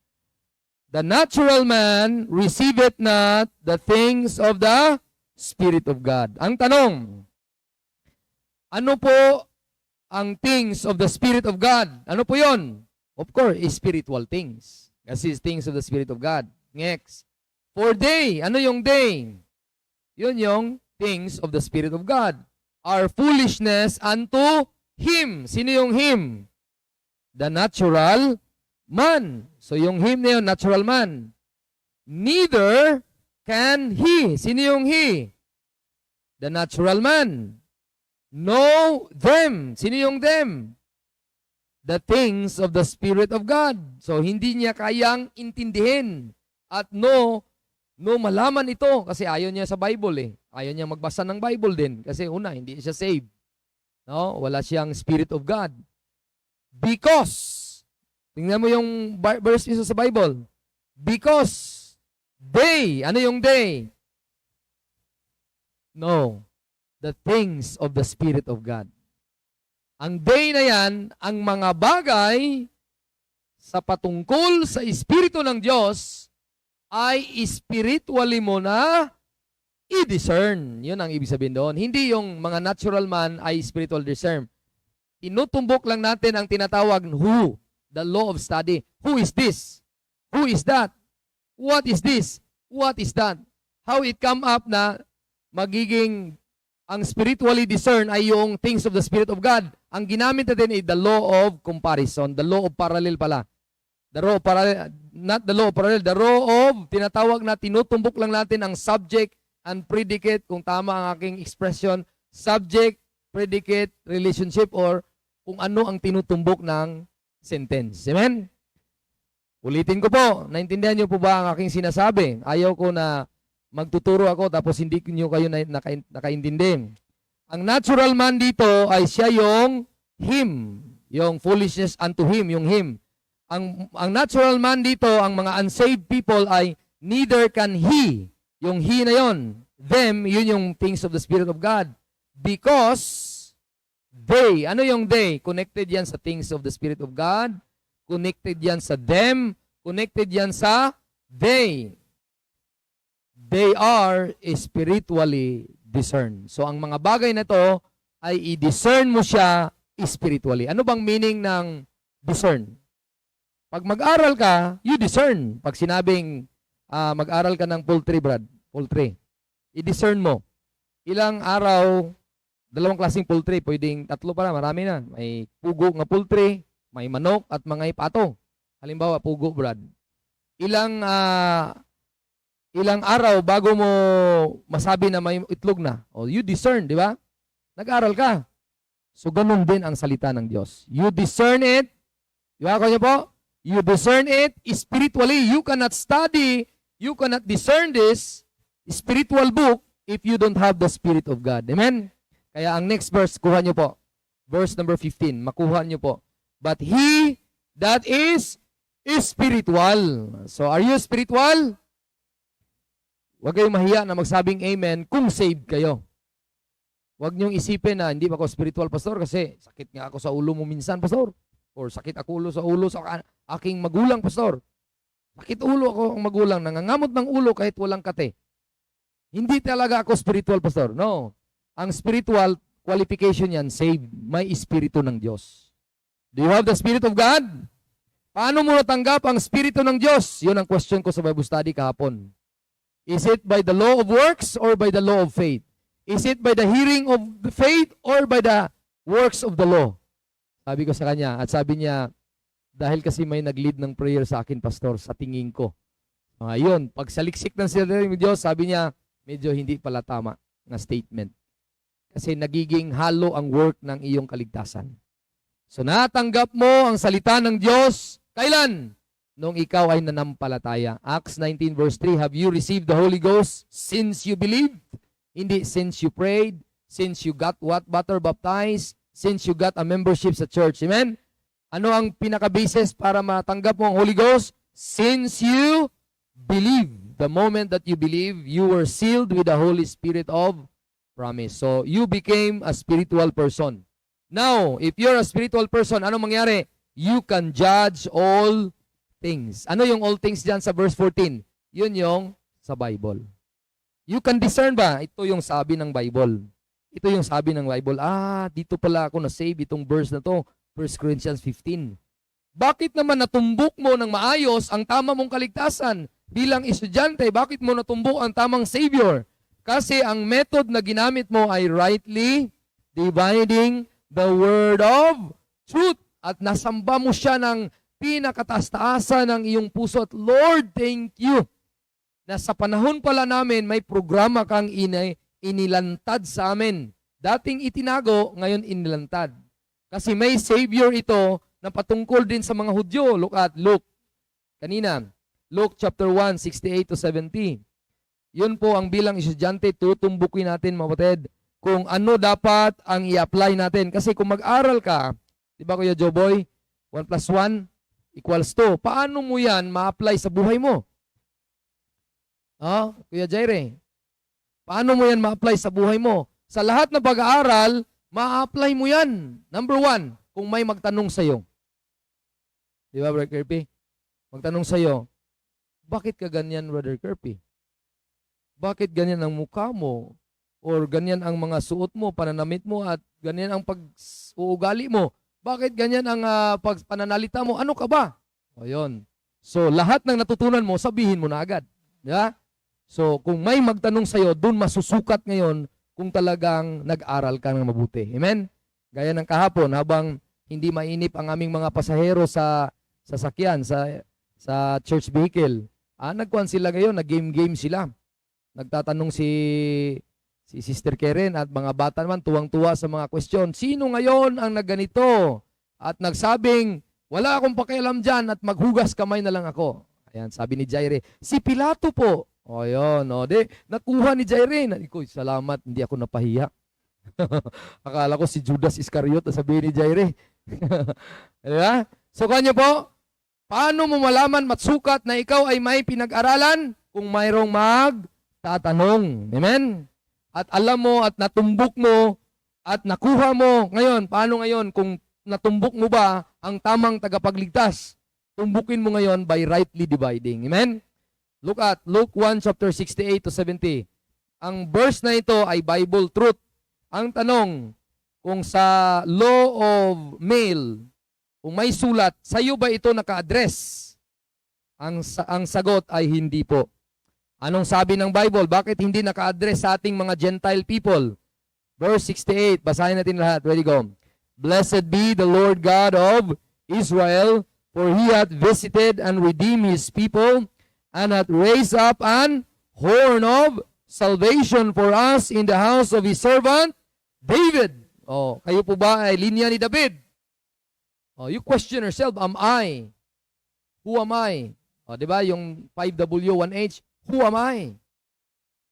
The natural man receiveth not the things of the Spirit of God. Ang tanong, ano po ang things of the Spirit of God? Ano po yon? Of course, spiritual things. Kasi things of the Spirit of God. Next. For day, ano yung day? Yun yung things of the Spirit of God. Are foolishness unto Him. Sino yung Him? The natural man. So yung him na yun, natural man. Neither can he. Sino yung he? The natural man. Know them. Sino yung them? The things of the Spirit of God. So hindi niya kayang intindihin. At malaman ito. Kasi ayaw niya sa Bible eh. Ayaw niya magbasa ng Bible din. Kasi una, hindi siya saved. No? Wala siyang Spirit of God. Because, tingnan mo yung verse isa sa Bible. Because they, ano yung they? No. The things of the Spirit of God. Ang they na yan, ang mga bagay sa patungkol sa Espiritu ng Diyos ay spiritually mo na i-discern. Yun ang ibig sabihin doon. Hindi yung mga natural man ay spiritual discern. Tinutumbok lang natin ang tinatawag who. The law of study. Who is this? Who is that? What is this? What is that? How it come up na magiging ang spiritually discern ay yung things of the Spirit of God. Ang ginamit natin ay the law of comparison. The law of parallel pala. The law of parallel, not the law of parallel. The law of, tinatawag na tinutumbok lang natin ang subject and predicate, kung tama ang aking expression, subject, predicate, relationship, or kung ano ang tinutumbok ng sentence. Amen? Ulitin ko po, naintindihan niyo po ba ang aking sinasabi? Ayaw ko na magtuturo ako tapos hindi niyo kayo nakaintindi. Ang natural man dito ay siya yung him, yung foolishness unto him, yung him. Ang natural man dito, ang mga unsaved people ay neither can he, yung he na yon. Them, yun yung things of the Spirit of God. Because they, ano yung they? Connected yan sa things of the Spirit of God. Connected yan sa them. Connected yan sa they are spiritually discerned. So ang mga bagay na to ay i-discern mo siya spiritually. Ano bang meaning ng discern? Pag mag-aral ka, you discern. Pag sinabing mag-aral ka ng poultry, i-discern mo. Ilang araw, dalawang klaseng poultry, pwedeng tatlo pa na, marami na. May pugo nga poultry, may manok at mga ipato. Halimbawa, pugo, Brad. Ilang araw bago mo masabi na may itlog na. O, you discern, di ba? Nag-aral ka. So, ganun din ang salita ng Diyos. You discern it. Di ba? Kanya po? You discern it spiritually. You cannot study, you cannot discern this spiritual book if you don't have the Spirit of God. Amen? Kaya ang next verse, kuha nyo po. Verse number 15. Makuha nyo po. But he that is spiritual. So, are you spiritual? Huwag kayong mahiya na magsabing amen kung saved kayo. Huwag niyong isipin na hindi pa ako spiritual, pastor, kasi sakit nga ako sa ulo mo minsan, pastor. Or sakit ako sa ulo sa aking magulang, pastor. Sakit ulo ako ang magulang, nangangamot ng ulo kahit walang kate. Hindi talaga ako spiritual, pastor. No. Ang spiritual qualification yan, saved. May espiritu ng Diyos. Do you have the Spirit of God? Paano mo natanggap ang espiritu ng Diyos? Yun ang question ko sa Bible study kahapon. Is it by the law of works or by the law of faith? Is it by the hearing of the faith or by the works of the law? Sabi ko sa kanya, at sabi niya, dahil kasi may nag-lead ng prayer sa akin, pastor, sa tingin ko. Ayun, pag saliksik ng sinabi ng Diyos, sabi niya, medyo hindi pala tama na statement. Kasi nagiging halo ang work ng iyong kaligtasan. So natanggap mo ang salita ng Diyos, kailan? Nung ikaw ay nanampalataya. Acts 19 verse 3, have you received the Holy Ghost since you believed? Hindi since you prayed, since you got water baptized, since you got a membership sa church. Amen? Ano ang pinaka-basis para matanggap mo ang Holy Ghost? Since you believe. The moment that you believe, you were sealed with the Holy Spirit of promise. So, you became a spiritual person. Now, if you're a spiritual person, ano mangyari? You can judge all things. Ano yung all things dyan sa verse 14? Yun yung sa Bible. You can discern ba? Ito yung sabi ng Bible. Ito yung sabi ng Bible. Dito pala ako na-save itong verse na to. 1 Corinthians 15. Bakit naman natumbok mo ng maayos ang tama mong kaligtasan? Bilang estudyante, bakit mo natumbok ang tamang Savior? Kasi ang method na ginamit mo ay rightly dividing the word of truth. At nasamba mo siya ng pinakataas-taasan ng iyong puso. At Lord, thank you na sa panahon pala namin may programa kang inilantad sa amin. Dating itinago, ngayon inilantad. Kasi may Savior ito na patungkol din sa mga Hudyo. Look at Luke. Kanina, Luke chapter 1, 68 to 70. Yun po ang bilang estudyante, tutumbukin natin, mga kapatid, kung ano dapat ang i-apply natin. Kasi kung mag-aral ka, di ba Kuya Joboy, 1 plus 1 equals 2. Paano mo yan ma-apply sa buhay mo? Kuya Jaire, paano mo yan ma-apply sa buhay mo? Sa lahat na pag-aaral, ma-apply mo yan. Number 1, kung may magtanong sa'yo. Di ba, Brother Kirby? Magtanong sa'yo, bakit ka ganyan, Brother Kirby? Bakit ganyan ang mukha mo? Or ganyan ang mga suot mo, pananamit mo, at ganyan ang pag-uugali mo? Bakit ganyan ang pananalita mo? Ano ka ba? O yun. So, lahat ng natutunan mo, sabihin mo na agad. Yeah? So, kung may magtanong sa'yo, dun masusukat ngayon kung talagang nag-aral ka ng mabuti. Amen? Gaya ng kahapon, habang hindi mainip ang aming mga pasahero sa sasakyan, sa church vehicle, nagkuhan sila ngayon, nag-game sila. Nagtatanong si Sister Karen at mga bata naman, tuwang-tuwa sa mga question. Sino ngayon ang nagganito? At nagsabing, wala akong pakialam dyan at maghugas kamay na lang ako. Ayan, sabi ni Jaire, si Pilato po. O yun, nakuha ni Jaire. Salamat, hindi ako napahiya. Akala ko si Judas Iscariot, sabihin ni Jaire. Diba? So kanya po, paano mo malaman matsukat na ikaw ay may pinag-aralan kung mayroong magtatanong? Amen? At alam mo at natumbok mo at nakuha mo. Ngayon, paano ngayon kung natumbok mo ba ang tamang tagapagligtas? Tumbukin mo ngayon by rightly dividing. Amen? Look at Luke 1 chapter 68 to 70. Ang verse na ito ay Bible truth. Ang tanong, kung sa law of male, kung may sulat, sa'yo ba ito naka-address? Ang sagot ay hindi po. Anong sabi ng Bible? Bakit hindi naka-address sa ating mga Gentile people? Verse 68, basahin natin lahat. Ready, go. Blessed be the Lord God of Israel, for He hath visited and redeemed His people, and hath raised up an horn of salvation for us in the house of His servant David. Oh, kayo po ba ay linya ni David? Oh, you question yourself, am I? Who am I? Oh, 'di ba yung 5W1H? Who am I?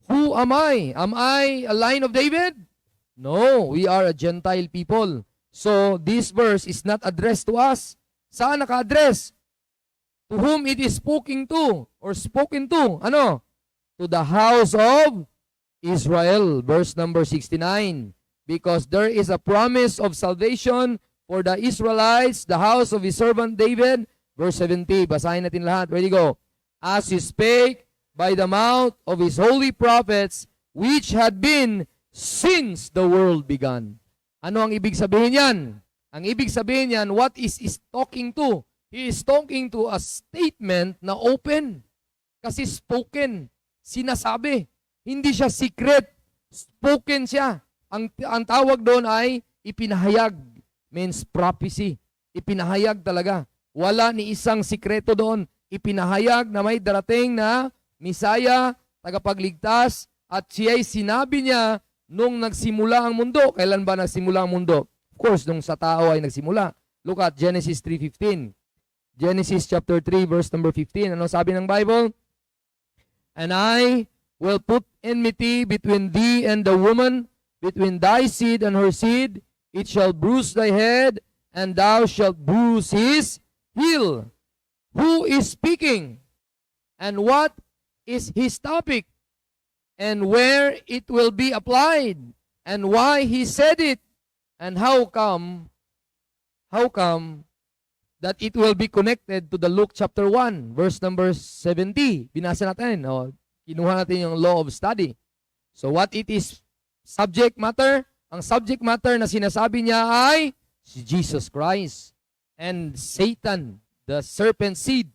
Who am I? Am I a line of David? No, we are a Gentile people. So this verse is not addressed to us. Saan naka-address? To whom it is spoken to or spoken to? Ano? To the house of Israel. Verse number 69. Because there is a promise of salvation for the Israelites, the house of His servant David. Verse 70, basahin natin lahat. Ready, go. As He spake by the mouth of His holy prophets, which had been since the world began. Ano ang ibig sabihin yan? Ang ibig sabihin yan, what is talking to? He is talking to a statement na open. Kasi spoken, sinasabi. Hindi siya secret, spoken siya. Ang tawag doon ay ipinahayag, means prophecy. Ipinahayag talaga. Wala ni isang sikreto doon. Ipinahayag na may darating na Misaya, tagapagligtas, at siya'y sinabi niya nung nagsimula ang mundo. Kailan ba nagsimula ang mundo? Of course, nung sa tao ay nagsimula. Look at Genesis 3:15. Genesis chapter 3 verse number 15. Ano sabi ng Bible? And I will put enmity between thee and the woman, between thy seed and her seed. It shall bruise thy head, and thou shalt bruise his heel. Who is speaking? And what is his topic? And where it will be applied? And why he said it? And how come that it will be connected to the Luke chapter 1, verse number 70? Binasa natin. O, kinuha natin yung law of study. So what it is subject matter? Ang subject matter na sinasabi niya ay si Jesus Christ and Satan, the serpent seed.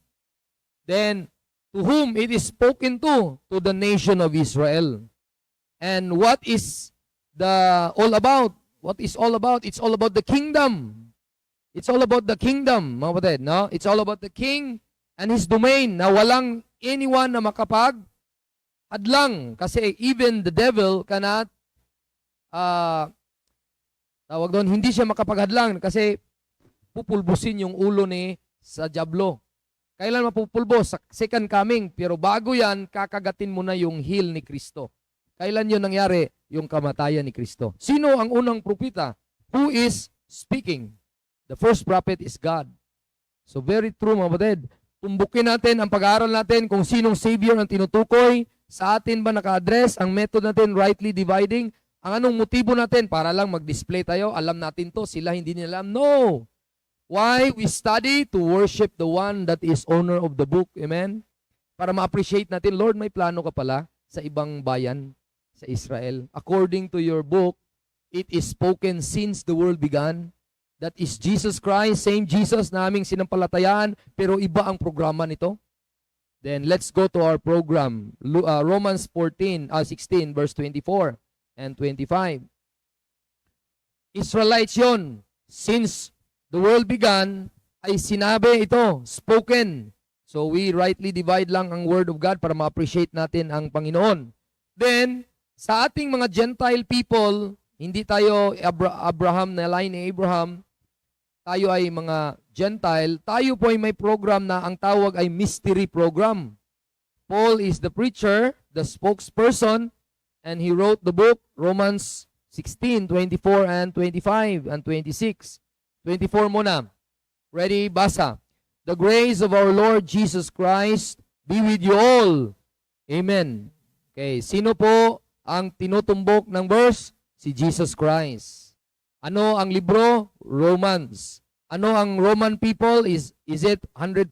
Then, to whom it is spoken to the nation of Israel. And what is all about? What is all about? It's all about the kingdom. It's all about the kingdom, mga kapatid, no? It's all about the king and his domain na walang anyone na makapag-hadlang. Kasi even the devil cannot tawag doon, hindi siya makapaghadlang kasi pupulbusin yung ulo sa diablo. Kailan mapupulbos? Sa second coming. Pero bago yan, kakagatin mo na yung heel ni Kristo. Kailan yun nangyari? Yung kamatayan ni Kristo. Sino ang unang propeta? Who is speaking? The first prophet is God. So very true, mga kapatid. Tumbukin natin ang pag-aaral natin kung sinong Savior ang tinutukoy. Sa atin ba naka-address? Ang method natin, rightly dividing. Ang anong motibo natin? Para lang mag-display tayo. Alam natin to. Sila hindi nila alam. No! Why we study? To worship the one that is owner of the book. Amen? Para ma-appreciate natin, Lord, may plano ka pala sa ibang bayan, sa Israel. According to your book, it is spoken since the world began. That is Jesus Christ, same Jesus na aming sinampalatayaan, pero iba ang programa nito. Then let's go to our program. Romans 16 verse 24 and 25. Israelites yun. Since the world began, ay sinabi ito, spoken. So we rightly divide lang ang Word of God para ma-appreciate natin ang Panginoon. Then, sa ating mga Gentile people, hindi tayo Abraham na line ni Abraham, tayo ay mga Gentile, tayo po ay may program na ang tawag ay mystery program. Paul is the preacher, the spokesperson, and he wrote the book, Romans 16, 24 and 25 and 26. 24 muna. Ready? Basa. The grace of our Lord Jesus Christ be with you all. Amen. Okay, sino po ang tinutumbok ng verse? Si Jesus Christ. Ano ang libro? Romans. Ano ang Roman people? Is it 100%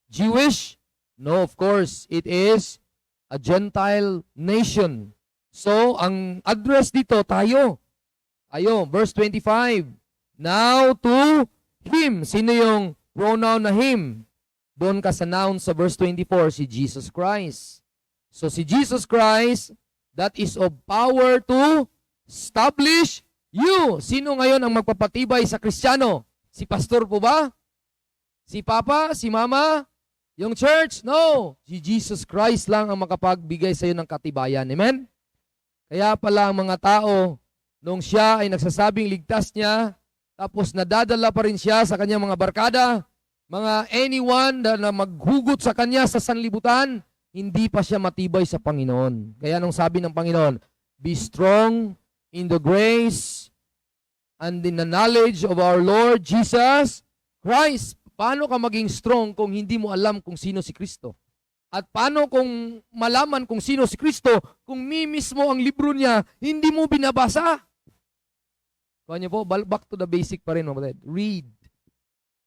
Jewish? No, of course, it is a Gentile nation. So, ang address dito, tayo. Verse 25. Now to him. Sino yung pronoun na him? Doon ka sa noun sa verse 24, si Jesus Christ. So, si Jesus Christ, that is of power to establish you. Sino ngayon ang magpapatibay sa Kristiyano? Si pastor po ba? Si papa? Si mama? Yung church? No. Si Jesus Christ lang ang makapagbigay sa iyo ng katibayan. Amen? Kaya pala ang mga tao, nung siya ay nagsasabing ligtas niya, tapos nadadala pa rin siya sa kanyang mga barkada, mga anyone na maghugot sa kanya sa sanlibutan, hindi pa siya matibay sa Panginoon. Kaya nung sabi ng Panginoon, be strong in the grace and in the knowledge of our Lord Jesus Christ. Paano ka maging strong kung hindi mo alam kung sino si Kristo? At paano kung malaman kung sino si Kristo kung mismo ang libro niya hindi mo binabasa? Kaya niyo po, back to the basic pa rin, mga. Read.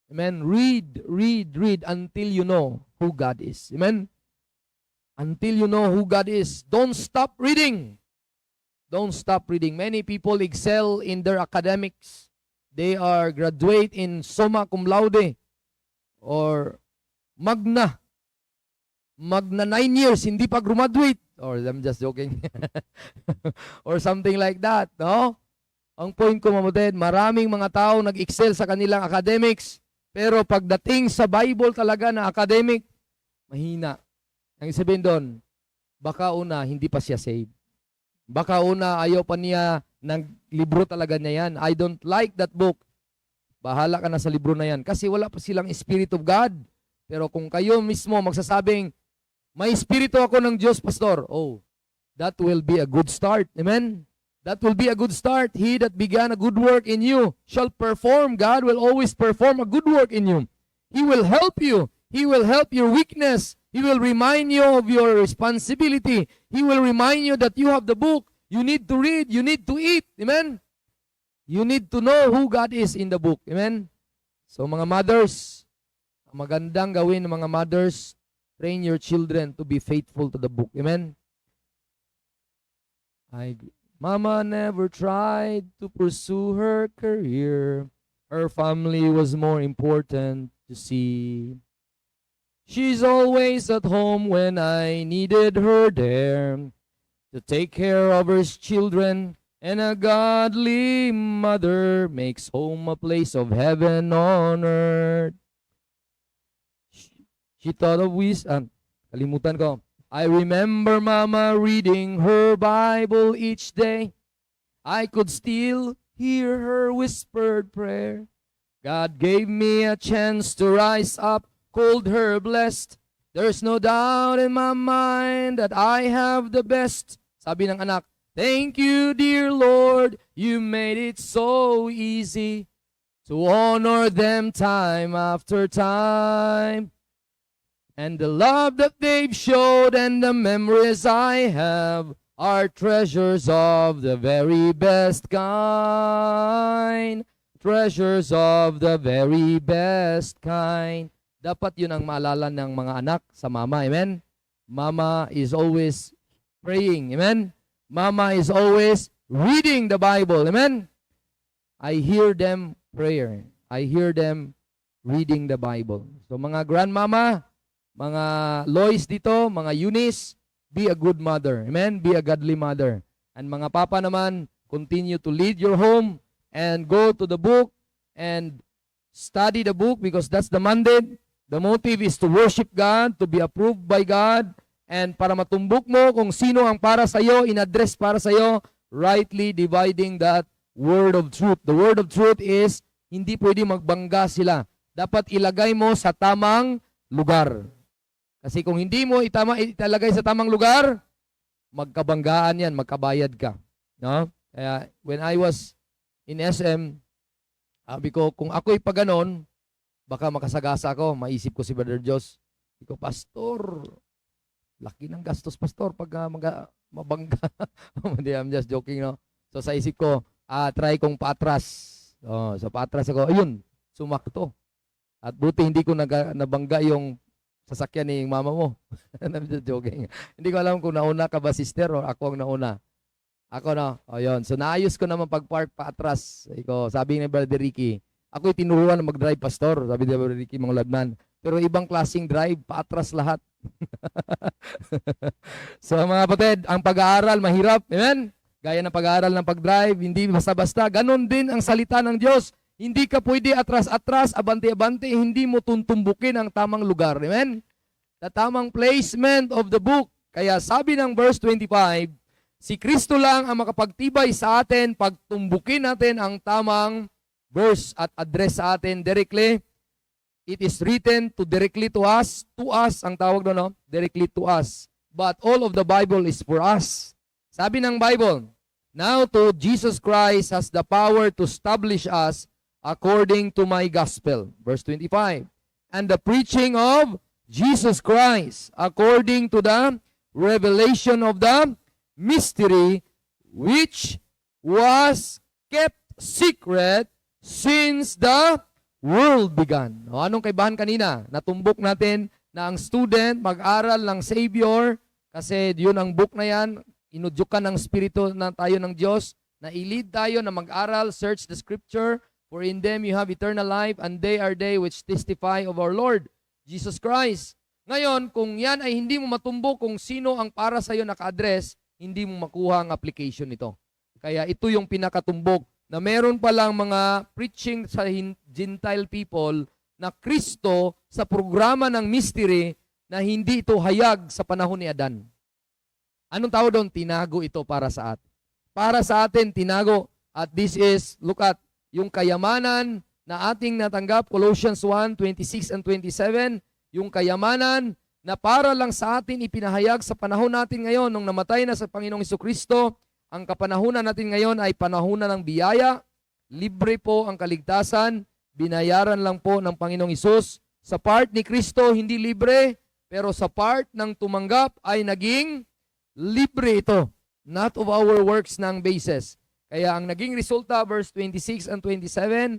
Amen? Read until you know who God is. Amen? Until you know who God is. Don't stop reading. Don't stop reading. Many people excel in their academics. They are graduate in summa cum laude or magna 9 years, hindi pa graduate. Or I'm just joking. Or something like that, no? Ang point ko, mamutid, maraming mga tao nag-excel sa kanilang academics, pero pagdating sa Bible talaga na academic, mahina. Ang sabihin doon, baka una, hindi pa siya saved. Baka una, ayaw pa niya ng libro talaga niya yan. I don't like that book. Bahala ka na sa libro na yan. Kasi wala pa silang Spirit of God. Pero kung kayo mismo magsasabing, may Espiritu ako ng Diyos, Pastor. Oh, that will be a good start. Amen? That will be a good start. He that began a good work in you shall perform. God will always perform a good work in you. He will help you. He will help your weakness. He will remind you of your responsibility. He will remind you that you have the book. You need to read. You need to eat. Amen? You need to know who God is in the book. Amen? So mga mothers, magandang gawin ng mga mothers, train your children to be faithful to the book. Amen? Mama never tried to pursue her career. Her family was more important to see. She's always at home when I needed her there to take care of her children, and a godly mother makes home a place of heaven on earth. She thought of kalimutan ko. I remember Mama reading her Bible each day. I could still hear her whispered prayer. God gave me a chance to rise up, called her blessed. There's no doubt in my mind that I have the best. Sabi ng anak, thank you, dear Lord, you made it so easy to honor them time after time. And the love that they've showed and the memories I have are treasures of the very best kind. Treasures of the very best kind. Dapat yun ang maalala ng mga anak sa mama. Amen? Mama is always praying. Amen? Mama is always reading the Bible. Amen? I hear them prayer. I hear them reading the Bible. So mga grandmama, mga Lois dito, mga Eunice, be a good mother. Amen? Be a godly mother. And mga papa naman, continue to lead your home and go to the book and study the book because that's the mandate. The motive is to worship God, to be approved by God, and para matumbok mo kung sino ang para sa iyo, in-address para sa iyo, rightly dividing that word of truth. The word of truth is, hindi pwede magbangga sila. Dapat ilagay mo sa tamang lugar. Kasi kung hindi mo italagay sa tamang lugar, magkabanggaan yan, magkabayad ka. No? Kaya when I was in SM, sabi ko, kung ako'y pa ganon, baka makasagasa ako, maisip ko si Brother Diyos. Sabi ko, Pastor, laki ng gastos, Pastor, pag mabangga. I'm just joking, no? So sa isip ko, try kong paatras. So paatras ako, ayun, sumakto. At buti hindi ko nabangga yung sasakyan ni mama mo. Joking. Hindi ko alam kung nauna ka ba, sister, o ako ang nauna. Ako na. O yun. So naayos ko naman pag-park pa atras. Sabi ni Brother Ricky, ako'y tinuruan na mag-drive, pastor. Sabi ni Brother Ricky, mga ladman. Pero ibang klaseng drive, paatras lahat. So mga kapatid, ang pag-aaral mahirap. Amen? Gaya ng pag-aaral ng pag-drive, hindi basta-basta. Ganon din ang salita ng Diyos. Hindi ka pwede atras-atras, abante-abante, hindi mo tuntumbukin ang tamang lugar. Amen? The tamang placement of the book. Kaya sabi ng verse 25, si Kristo lang ang makapagtibay sa atin pag tumbukin natin ang tamang verse at address sa atin directly. It is written directly to us ang tawag doon, no? Directly to us. But all of the Bible is for us. Sabi ng Bible, now to Jesus Christ has the power to establish us according to my gospel. Verse 25. And the preaching of Jesus Christ according to the revelation of the mystery which was kept secret since the world began. O, anong kaibahan kanina? Natumbok natin na ang student mag-aral ng Savior kasi yun ang book na yan. Inudyukan ng Espiritu na tayo ng Diyos na i-lead tayo na mag-aral, search the Scripture, for in them you have eternal life, and they are they which testify of our Lord Jesus Christ. Ngayon, kung yan ay hindi mo matumbok kung sino ang para sa iyo naka-address, hindi mo makuha ang application nito. Kaya ito yung pinakatumbok na meron palang mga preaching sa Gentile people na Kristo sa programa ng mystery na hindi ito hayag sa panahon ni Adan. Anong tawag doon? Tinago ito para sa atin. Para sa atin, tinago. At this is, look at, yung kayamanan na ating natanggap, Colossians 1:26 and 27, yung kayamanan na para lang sa atin ipinahayag sa panahon natin ngayon nung namatay na sa Panginoong Jesucristo. Ang kapanahunan natin ngayon ay panahunan ng biyaya. Libre po ang kaligtasan. Binayaran lang po ng Panginoong Hesus. Sa part ni Kristo, hindi libre. Pero sa part ng tumanggap ay naging libre ito. Not of our works ng basis. Kaya ang naging resulta, verse 26 and 27,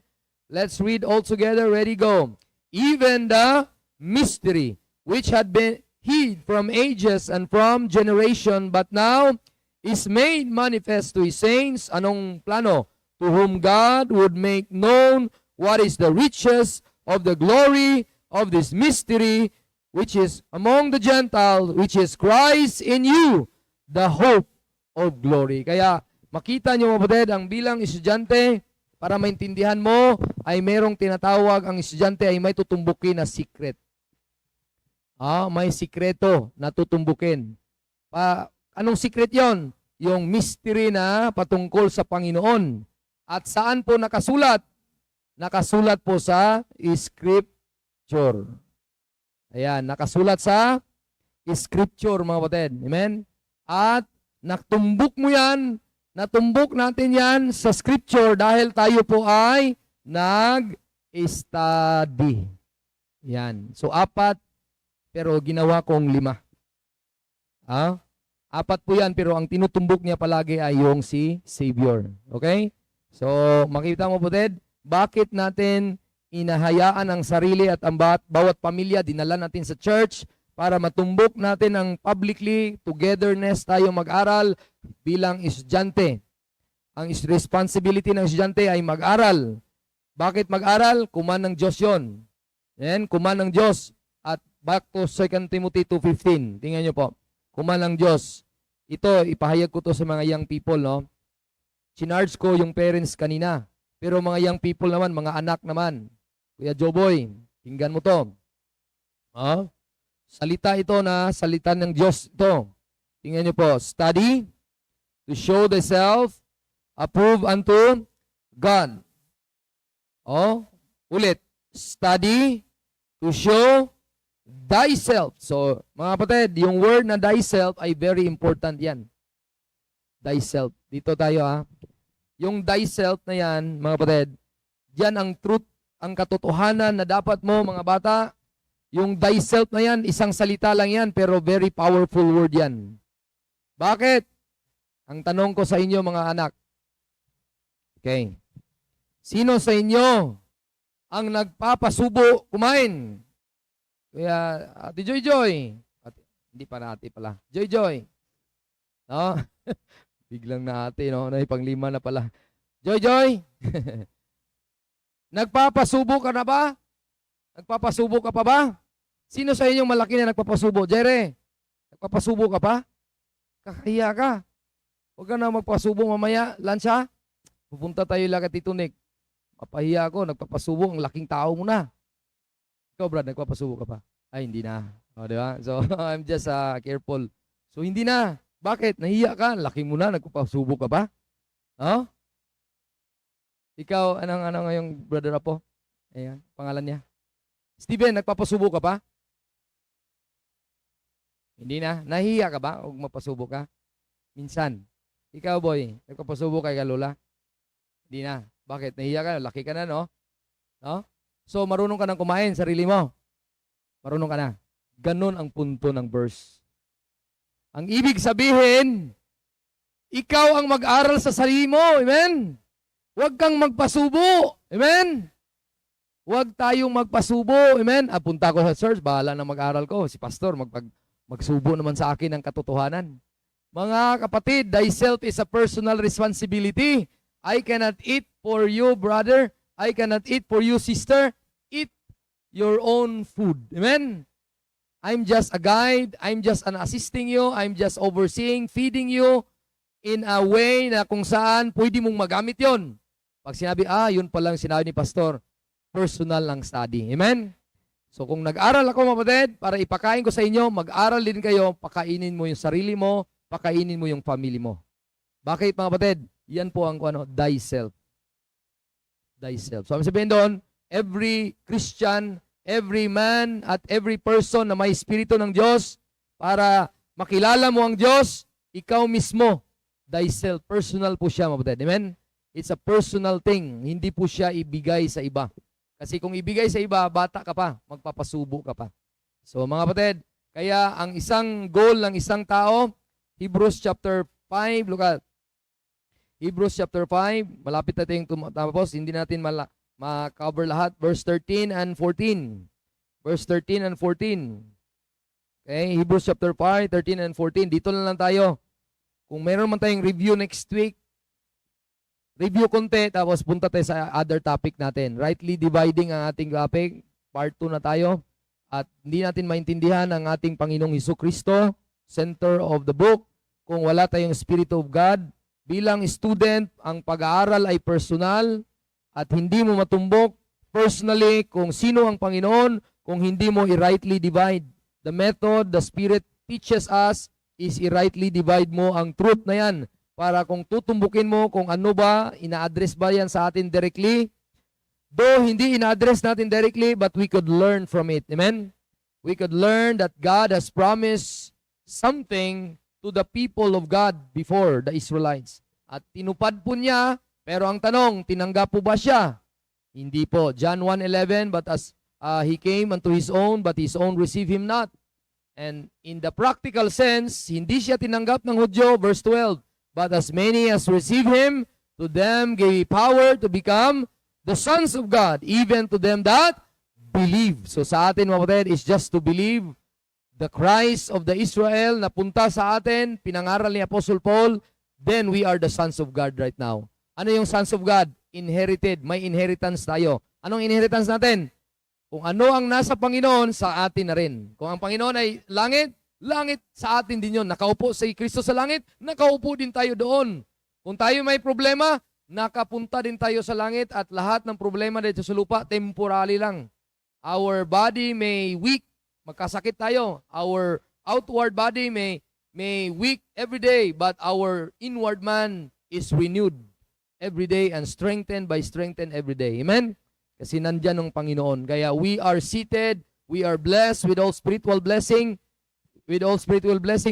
let's read all together. Ready, go. Even the mystery which had been hid from ages and from generation, but now is made manifest to His saints. Anong plano? To whom God would make known what is the riches of the glory of this mystery, which is among the Gentiles, which is Christ in you, the hope of glory. Kaya makita niyo mga kapatid, ang bilang estudyante, para maintindihan mo, ay merong tinatawag ang estudyante ay may tutumbukin na secret. May sikreto na tutumbukin. Anong secret yon? Yung mystery na patungkol sa Panginoon. At saan po nakasulat? Nakasulat po sa Scripture. Ayan, nakasulat sa Scripture mga kapatid. Amen? At natumbok mo yan, natumbok natin yan sa Scripture dahil tayo po ay nag-study. Yan. So, 4, pero ginawa kong 5. 4 po yan, pero ang tinutumbok niya palagi ay yung si Savior. Okay? So, makita mo po, Ted, bakit natin inahayaan ang sarili at ang bawat pamilya, dinala natin sa church para matumbok natin ang publicly, togetherness tayo mag-aral bilang estudyante. Ang responsibility ng estudyante ay mag-aral. Bakit mag-aral? Kuman ng Diyos yun. Yan, kuman ng Diyos. At back to 2 Timothy 2:15. Tingnan nyo po. Kuman ng Diyos. Ito, ipahayag ko to sa mga young people, no? Chinarge ko yung parents kanina. Pero mga young people naman, mga anak naman. Kuya Joboy, tingnan mo to. Salita ito na salita ng Diyos ito. Tingnan nyo po. Study to show thyself approved unto God. Ulit. Study to show thyself. So, mga kapatid, yung word na thyself ay very important yan. Thyself. Dito tayo Yung thyself na yan, mga kapatid, yan ang truth, ang katotohanan na dapat mo, mga bata, yung thyself na yan, isang salita lang yan, pero very powerful word yan. Bakit? Ang tanong ko sa inyo, mga anak. Okay. Sino sa inyo ang nagpapasubo kumain? Kaya, Ate Joy Joy. Hindi pa na ate pala. Joy Joy. No? Biglang na ate, no? Pang-5 na pala. Joy Joy. Nagpapasubo ka na ba? Nagpapasubo ka pa ba? Sino sa inyong malaki na nagpapasubo? Jere, nagpapasubo ka pa? Kakahiya ka. Huwag ka na magpasubo mamaya. Lansya? Pupunta tayo lang at titunik. Mapahiya ako, nagpapasubo. Ang laking tao mo na. Ikaw, Brad, nagpapasubo ka pa? Ay, hindi na. O, di ba? So, I'm just careful. So, hindi na. Bakit? Nahiya ka. Laki mo na. Nagpapasubo ka pa? No? Ikaw, anong ngayong brother Apo? Ayan, pangalan niya. Steven, nagpapasubo ka pa? Hindi na. Nahiya ka ba? Huwag mapasubo ka? Minsan. Ikaw, boy, nagpapasubo kay Lola? Hindi na. Bakit? Nahiya ka? Laki ka na, no? No? So, marunong ka nang kumain, sarili mo. Marunong ka na. Ganon ang punto ng verse. Ang ibig sabihin, ikaw ang mag-aral sa sarili mo. Amen? Huwag kang magpasubo. Amen? Huwag tayong magpasubo. Amen? Punta ko sa church, bahala na mag-aral ko. Si pastor, magsubo naman sa akin ng katotohanan. Mga kapatid, thyself is a personal responsibility. I cannot eat for you, brother. I cannot eat for you, sister. Eat your own food. Amen? I'm just a guide. I'm just assisting you. I'm just overseeing, feeding you in a way na kung saan pwede mong magamit yon. Pag sinabi, yun palang sinabi ni pastor, personal lang study. Amen? So kung nag-aral ako, mapatid, para ipakain ko sa inyo, mag-aral din kayo, pakainin mo yung sarili mo, pakainin mo yung family mo. Bakit, mga kapatid? Yan po ang thyself. Thyself. So, sabihin doon, every Christian, every man, at every person na may espiritu ng Diyos, para makilala mo ang Diyos, ikaw mismo, thyself. Personal po siya, mga kapatid. Amen? It's a personal thing. Hindi po siya ibigay sa iba. Kasi kung ibigay sa iba, bata ka pa, magpapasubo ka pa. So, mga kapatid, kaya ang isang goal ng isang tao, Hebrews chapter 5, look at Hebrews chapter 5, malapit na tayong tapos, hindi natin ma-cover lahat. Verse 13 and 14. Verse 13 and 14. Okay, Hebrews chapter 5, 13 and 14. Dito na lang tayo. Kung meron man tayong review next week, review konti, tapos punta tayo sa other topic natin. Rightly dividing ang ating topic. Part 2 na tayo. At hindi natin maintindihan ang ating Panginoong Hesukristo, center of the book, kung wala tayong Spirit of God. Bilang student, ang pag-aaral ay personal at hindi mo matumbok personally kung sino ang Panginoon kung hindi mo i-rightly divide. The method the Spirit teaches us is i-rightly divide mo ang truth na yan para kung tutumbukin mo kung ano ba, ina-address ba yan sa atin directly. Though hindi ina-address natin directly, but we could learn from it. Amen? We could learn that God has promised something to the people of God before the Israelites. At tinupad po niya, pero ang tanong, tinanggap po ba siya? Hindi po. John 1:11, but as he came unto his own, but his own received him not. And in the practical sense, hindi siya tinanggap ng Hudyo, verse 12. But as many as receive him, to them gave power to become the sons of God, even to them that believe. So sa atin, mga kapatid, is just to believe the Christ of the Israel na punta sa atin, pinangaral ni Apostle Paul, then we are the sons of God right now. Ano yung sons of God? Inherited. May inheritance tayo. Anong inheritance natin? Kung ano ang nasa Panginoon, sa atin na rin. Kung ang Panginoon ay langit, langit sa atin din yun. Nakaupo si Kristo sa langit, nakaupo din tayo doon. Kung tayo may problema, nakapunta din tayo sa langit at lahat ng problema dito sa lupa, temporary lang. Our body may weak, magkasakit tayo. Our outward body may weak every day, but our inward man is renewed every day and strengthened every day. Amen? Kasi nandyan ang Panginoon. Kaya we are seated, we are blessed with all spiritual blessing,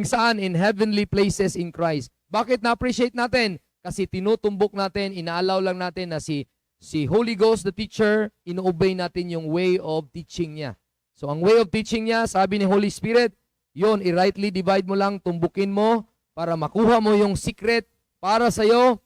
saan? In heavenly places in Christ. Bakit na-appreciate natin? Kasi tinutumbok natin, inaalaw lang natin na si Holy Ghost, the teacher, ino-obey natin yung way of teaching niya. So, ang way of teaching niya, sabi ni Holy Spirit, yun, i-rightly divide mo lang, tumbukin mo, para makuha mo yung secret para sa'yo.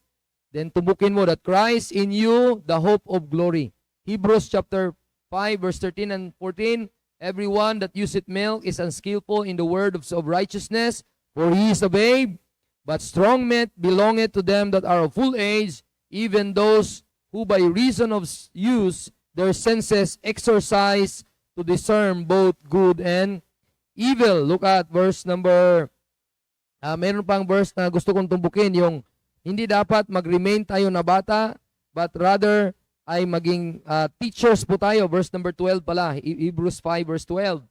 Then, tumbukin mo that Christ in you, the hope of glory. Hebrews chapter 5, verse 13 and 14, Everyone that useth milk is unskillful in the word of righteousness, for he is a babe. But strong meat belongeth to them that are of full age, even those who by reason of use their senses exercise to discern both good and evil. Look at verse number, meron pang verse na gusto kong tumbukin, yung hindi dapat mag-remain tayo na bata, but rather ay maging teachers po tayo. Verse number 12 pala, Hebrews 5 verse 12.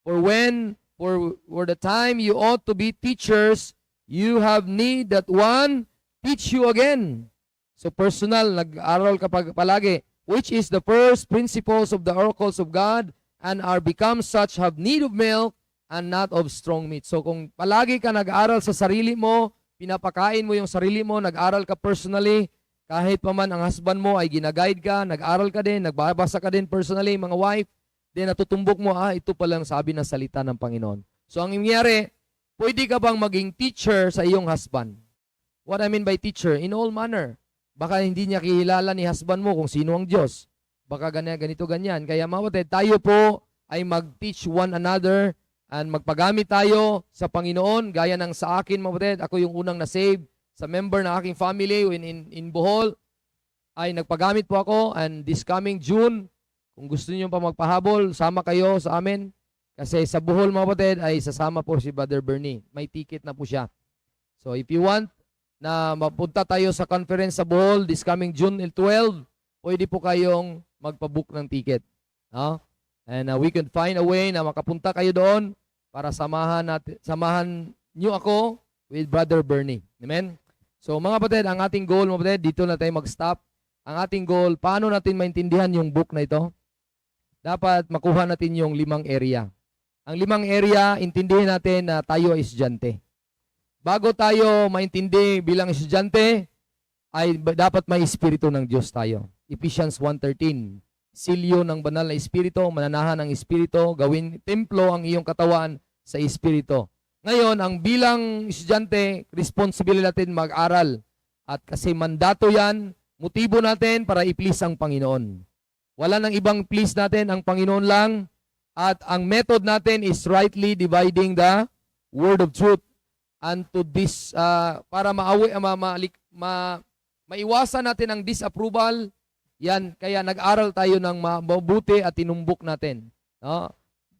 For the time you ought to be teachers, you have need that one teach you again. So personal, nag-aral ka palagi, which is the first principles of the oracles of God, and are become such have need of milk and not of strong meat. So kung palagi ka nag-aral sa sarili mo, pinapakain mo yung sarili mo, nag-aral ka personally, kahit pa man ang husband mo ay ginaguide ka, nag-aral ka din, nagbabasa ka din personally, mga wife, then natutumbok mo, ito palang sabi ng salita ng Panginoon. So ang nangyari, pwede ka bang maging teacher sa iyong husband? What I mean by teacher? In all manner. Baka hindi niya kilala ni husband mo kung sino ang Diyos. Baka ganito, ganyan. Kaya mga kapatid, tayo po ay mag-teach one another and magpagamit tayo sa Panginoon. Gaya ng sa akin, mga kapatid, ako yung unang na-save sa member ng aking family in Bohol, ay nagpagamit po ako, and this coming June, kung gusto niyo pa magpahabol, sama kayo sa amin. Kasi sa Bohol, mga kapatid, ay sasama po si Brother Bernie. May ticket na po siya. So if you want na mapunta tayo sa conference sa Bohol this coming June 12, pwede po kayong magpabook ng ticket. No? And we can find a way na makapunta kayo doon para samahan niyo ako with Brother Bernie. Amen? So mga kapatid, ang ating goal, mga kapatid, dito na tayo mag-stop. Ang ating goal, paano natin maintindihan yung book na ito? Dapat makuha natin yung 5 area. Ang 5 area, intindihin natin na tayo ay estudyante. Bago tayo maintindi bilang estudyante, ay dapat may espiritu ng Diyos tayo. Ephesians 1:13. Silyo ng banal na espiritu, mananahan ng espiritu, gawin templo ang iyong katawan sa espiritu. Ngayon, ang bilang estudyante, responsibility natin mag-aral. At kasi mandato yan, motibo natin para i-please ang Panginoon. Wala nang ibang please natin, ang Panginoon lang. At ang method natin is rightly dividing the word of truth. And to this, para maiwasan natin ang disapproval, yan, kaya nag-aral tayo ng mabuti at tinumbok natin. No?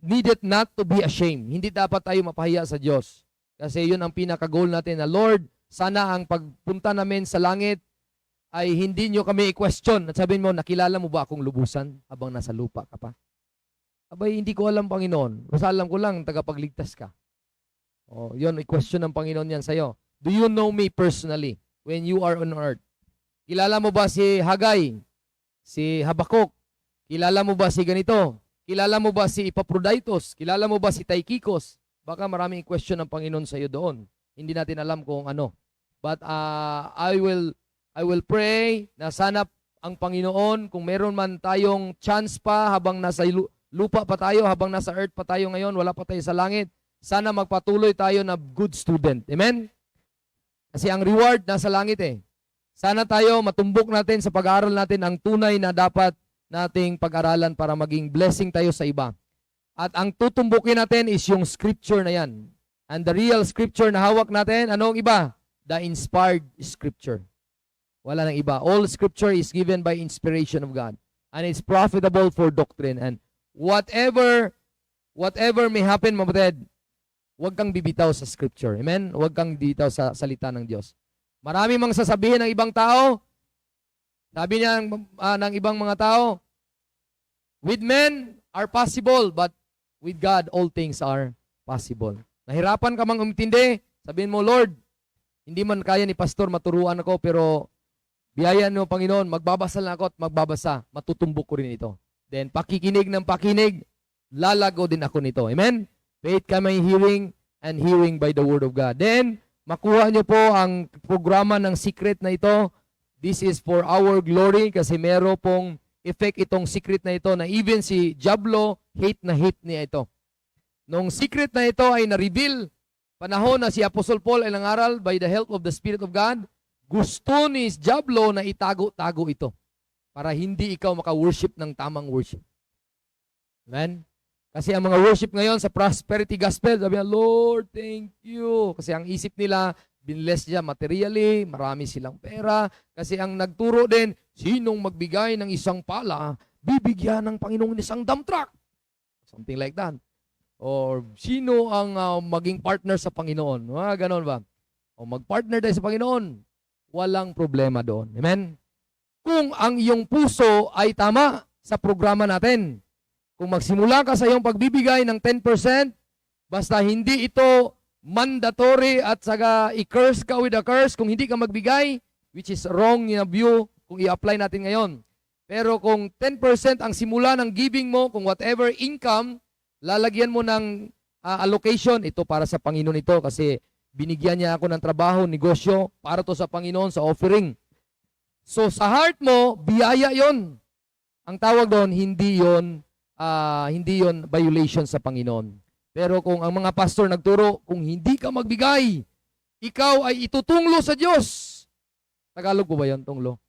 Needed not to be ashamed. Hindi dapat tayo mapahiya sa Diyos. Kasi yun ang pinaka-goal natin na, Lord, sana ang pagpunta namin sa langit ay hindi nyo kami i-question. At sabihin mo, nakilala mo ba akong lubusan habang nasa lupa ka pa? Abay, hindi ko alam, Panginoon. Basta alam ko lang, tagapagligtas ka. Yun, i-question ng Panginoon yan sa'yo. Do you know me personally when you are on earth? Kilala mo ba si Hagay? Si Habakuk? Kilala mo ba si ganito? Kilala mo ba si Epaphroditus? Kilala mo ba si Tychicus? Baka maraming question ng Panginoon sa iyo doon. Hindi natin alam kung ano. But I will pray na sana ang Panginoon, kung meron man tayong chance pa habang nasa lupa pa tayo, habang nasa earth pa tayo ngayon, wala pa tayo sa langit, sana magpatuloy tayo na good student. Amen? Kasi ang reward nasa langit eh. Sana tayo matumbok natin sa pag-aaral natin ang tunay na dapat nating pag-aralan para maging blessing tayo sa iba. At ang tutumbukin natin is yung scripture na yan. And the real scripture na hawak natin, anong iba? The inspired scripture. Wala nang iba. All scripture is given by inspiration of God. And it's profitable for doctrine. And whatever may happen, mga kapatid, huwag kang bibitaw sa scripture. Amen? Huwag kang bibitaw sa salita ng Diyos. Marami mang sasabihin ng ibang tao. Sabi niya ng ibang mga tao, with men are possible, but with God all things are possible. Nahirapan ka mang umintindi, sabihin mo, Lord, hindi man kaya ni pastor maturuan ako, pero biyayaan mo, Panginoon, magbabasa lang ako at magbabasa, matutumbok ko rin ito. Then, pakikinig ng pakinig, lalago din ako nito. Amen? Faith kami hearing, and hearing by the word of God. Then, makuha nyo po ang programa ng secret na ito. This is for our glory kasi meron pong effect itong secret na ito na even si Diablo, hate na hate niya ito. Nung secret na ito ay na-reveal, panahon na si Apostle Paul ay nangaral by the help of the Spirit of God, gusto ni Diablo na itago-tago ito para hindi ikaw maka-worship ng tamang worship. Amen? Kasi ang mga worship ngayon sa prosperity gospel, sabi niya, Lord, thank you. Kasi ang isip nila, binless niya materially, marami silang pera. Kasi ang nagturo din, sinong magbigay ng isang pala, bibigyan ng Panginoon isang dump truck. Something like that. Or sino ang maging partner sa Panginoon? Ganon ba? O magpartner tayo sa Panginoon, walang problema doon. Amen? Kung ang iyong puso ay tama sa programa natin, kung magsimula ka sa iyong pagbibigay ng 10%, basta hindi ito mandatory at saka i-curse ka with a curse kung hindi ka magbigay, which is wrong in a view kung i-apply natin ngayon. Pero kung 10% ang simula ng giving mo, kung whatever income, lalagyan mo ng allocation, ito para sa Panginoon ito kasi binigyan niya ako ng trabaho, negosyo, para to sa Panginoon, sa offering. So sa heart mo, biyaya yon. Ang tawag doon, hindi yon violation sa Panginoon. Pero kung ang mga pastor nagturo, kung hindi ka magbigay, ikaw ay itutunglo sa Diyos. Tagalog po ba yan, tunglo?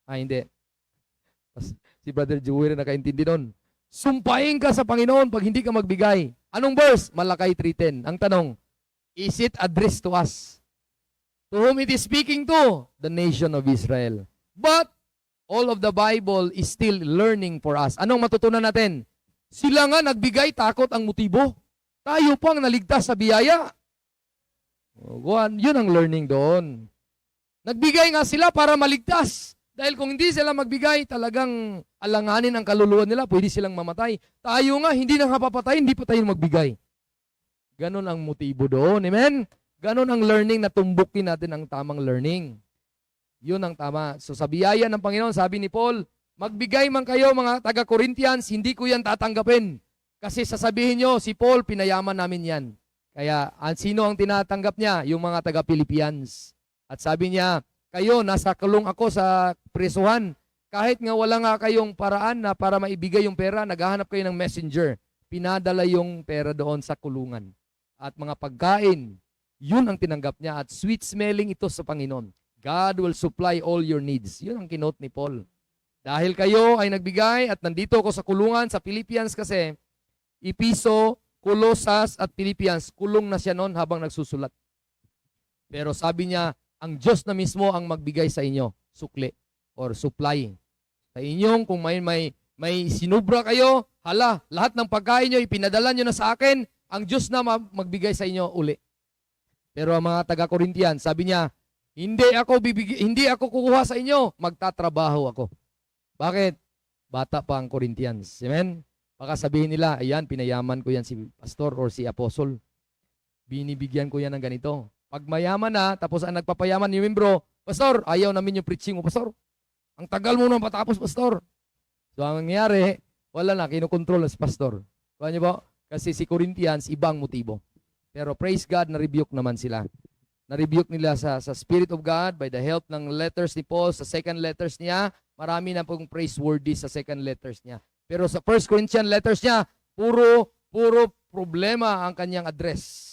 Hindi. Si Brother Joey rin nakaintindi doon. Sumpahin ka sa Panginoon pag hindi ka magbigay. Anong verse? Malakay 3:10. Ang tanong, is it addressed to us? To whom it is speaking to? The nation of Israel. But all of the Bible is still learning for us. Anong matutunan natin? Sila nga nagbigay, takot ang motibo. Tayo pang naligtas sa biyaya. Yun ang learning doon. Nagbigay nga sila para maligtas. Dahil kung hindi sila magbigay, talagang alanganin ang kaluluwa nila, pwede silang mamatay. Tayo nga, hindi na papatay, hindi pa tayo magbigay. Ganon ang motibo doon. Amen? Ganon ang learning na tumbukin natin ang tamang learning. Yun ang tama. So sa biyaya ng Panginoon, sabi ni Paul, magbigay man kayo mga taga-Corinthians, hindi ko yan tatanggapin. Kasi sasabihin nyo, si Paul, pinayaman namin yan. Kaya sino ang tinatanggap niya? Yung mga taga-Philippians. At sabi niya, kayo, nasa kulong ako sa presuhan. Kahit nga wala nga kayong paraan na para maibigay yung pera, naghahanap kayo ng messenger. Pinadala yung pera doon sa kulungan. At mga pagkain, yun ang tinanggap niya. At sweet smelling ito sa Panginoon. God will supply all your needs. Yun ang kinote ni Paul. Dahil kayo ay nagbigay at nandito ako sa kulungan, sa Philippians kasi, Episo, Colosas at Philippians, kulong na siya noon habang nagsusulat. Pero sabi niya, ang Diyos na mismo ang magbigay sa inyo, sukli or supply. Sa inyong, kung may sinubra kayo, lahat ng pagkain nyo, ipinadala nyo na sa akin, ang Diyos na magbigay sa inyo uli. Pero ang mga taga-Korintian, sabi niya, hindi ako kukuha sa inyo, magtatrabaho ako. Bakit? Bata pa ang Corinthians. Amen? Baka sabihin nila, ayan, pinayaman ko yan si pastor or si apostle. Binibigyan ko yan ng ganito. Pag mayaman na, tapos ang nagpapayaman ni membro, pastor, ayaw namin yung preaching mo, pastor. Ang tagal mo nang patapos, pastor. So, ang nangyayari, wala na, kinukontrol na si pastor. Kaya niyo ba? Kasi si Corinthians, ibang motibo. Pero praise God, na-rebuke naman sila. Na-rebuke nila sa Spirit of God by the help ng letters ni Paul, sa second letters niya. Marami na pong praiseworthy sa second letters niya. Pero sa First Corinthian letters niya, puro problema ang kanyang address.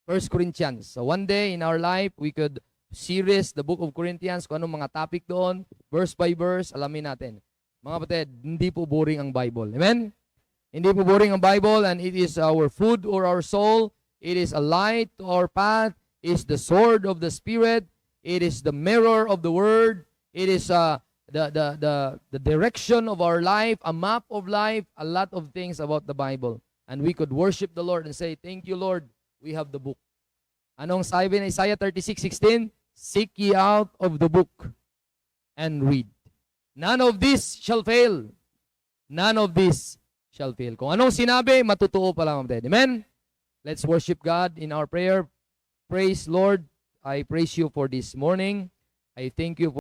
First Corinthians. So one day in our life, we could series the book of Corinthians, kung anong mga topic doon, verse by verse, alamin natin. Mga kapatid, hindi po boring ang Bible. Amen? Hindi po boring ang Bible, and it is our food or our soul. It is a light to our path. It is the sword of the Spirit. It is the mirror of the Word. It is the direction of our life, a map of life, a lot of things about the Bible. And we could worship the Lord and say, thank you, Lord, we have the book. Anong sabi ng Isaiah 36:16? Seek ye out of the book and read. None of this shall fail. None of this shall fail. Kung anong sinabi, matutuo pa lang. Amen? Let's worship God in our prayer. Praise Lord. I praise you for this morning. I thank you for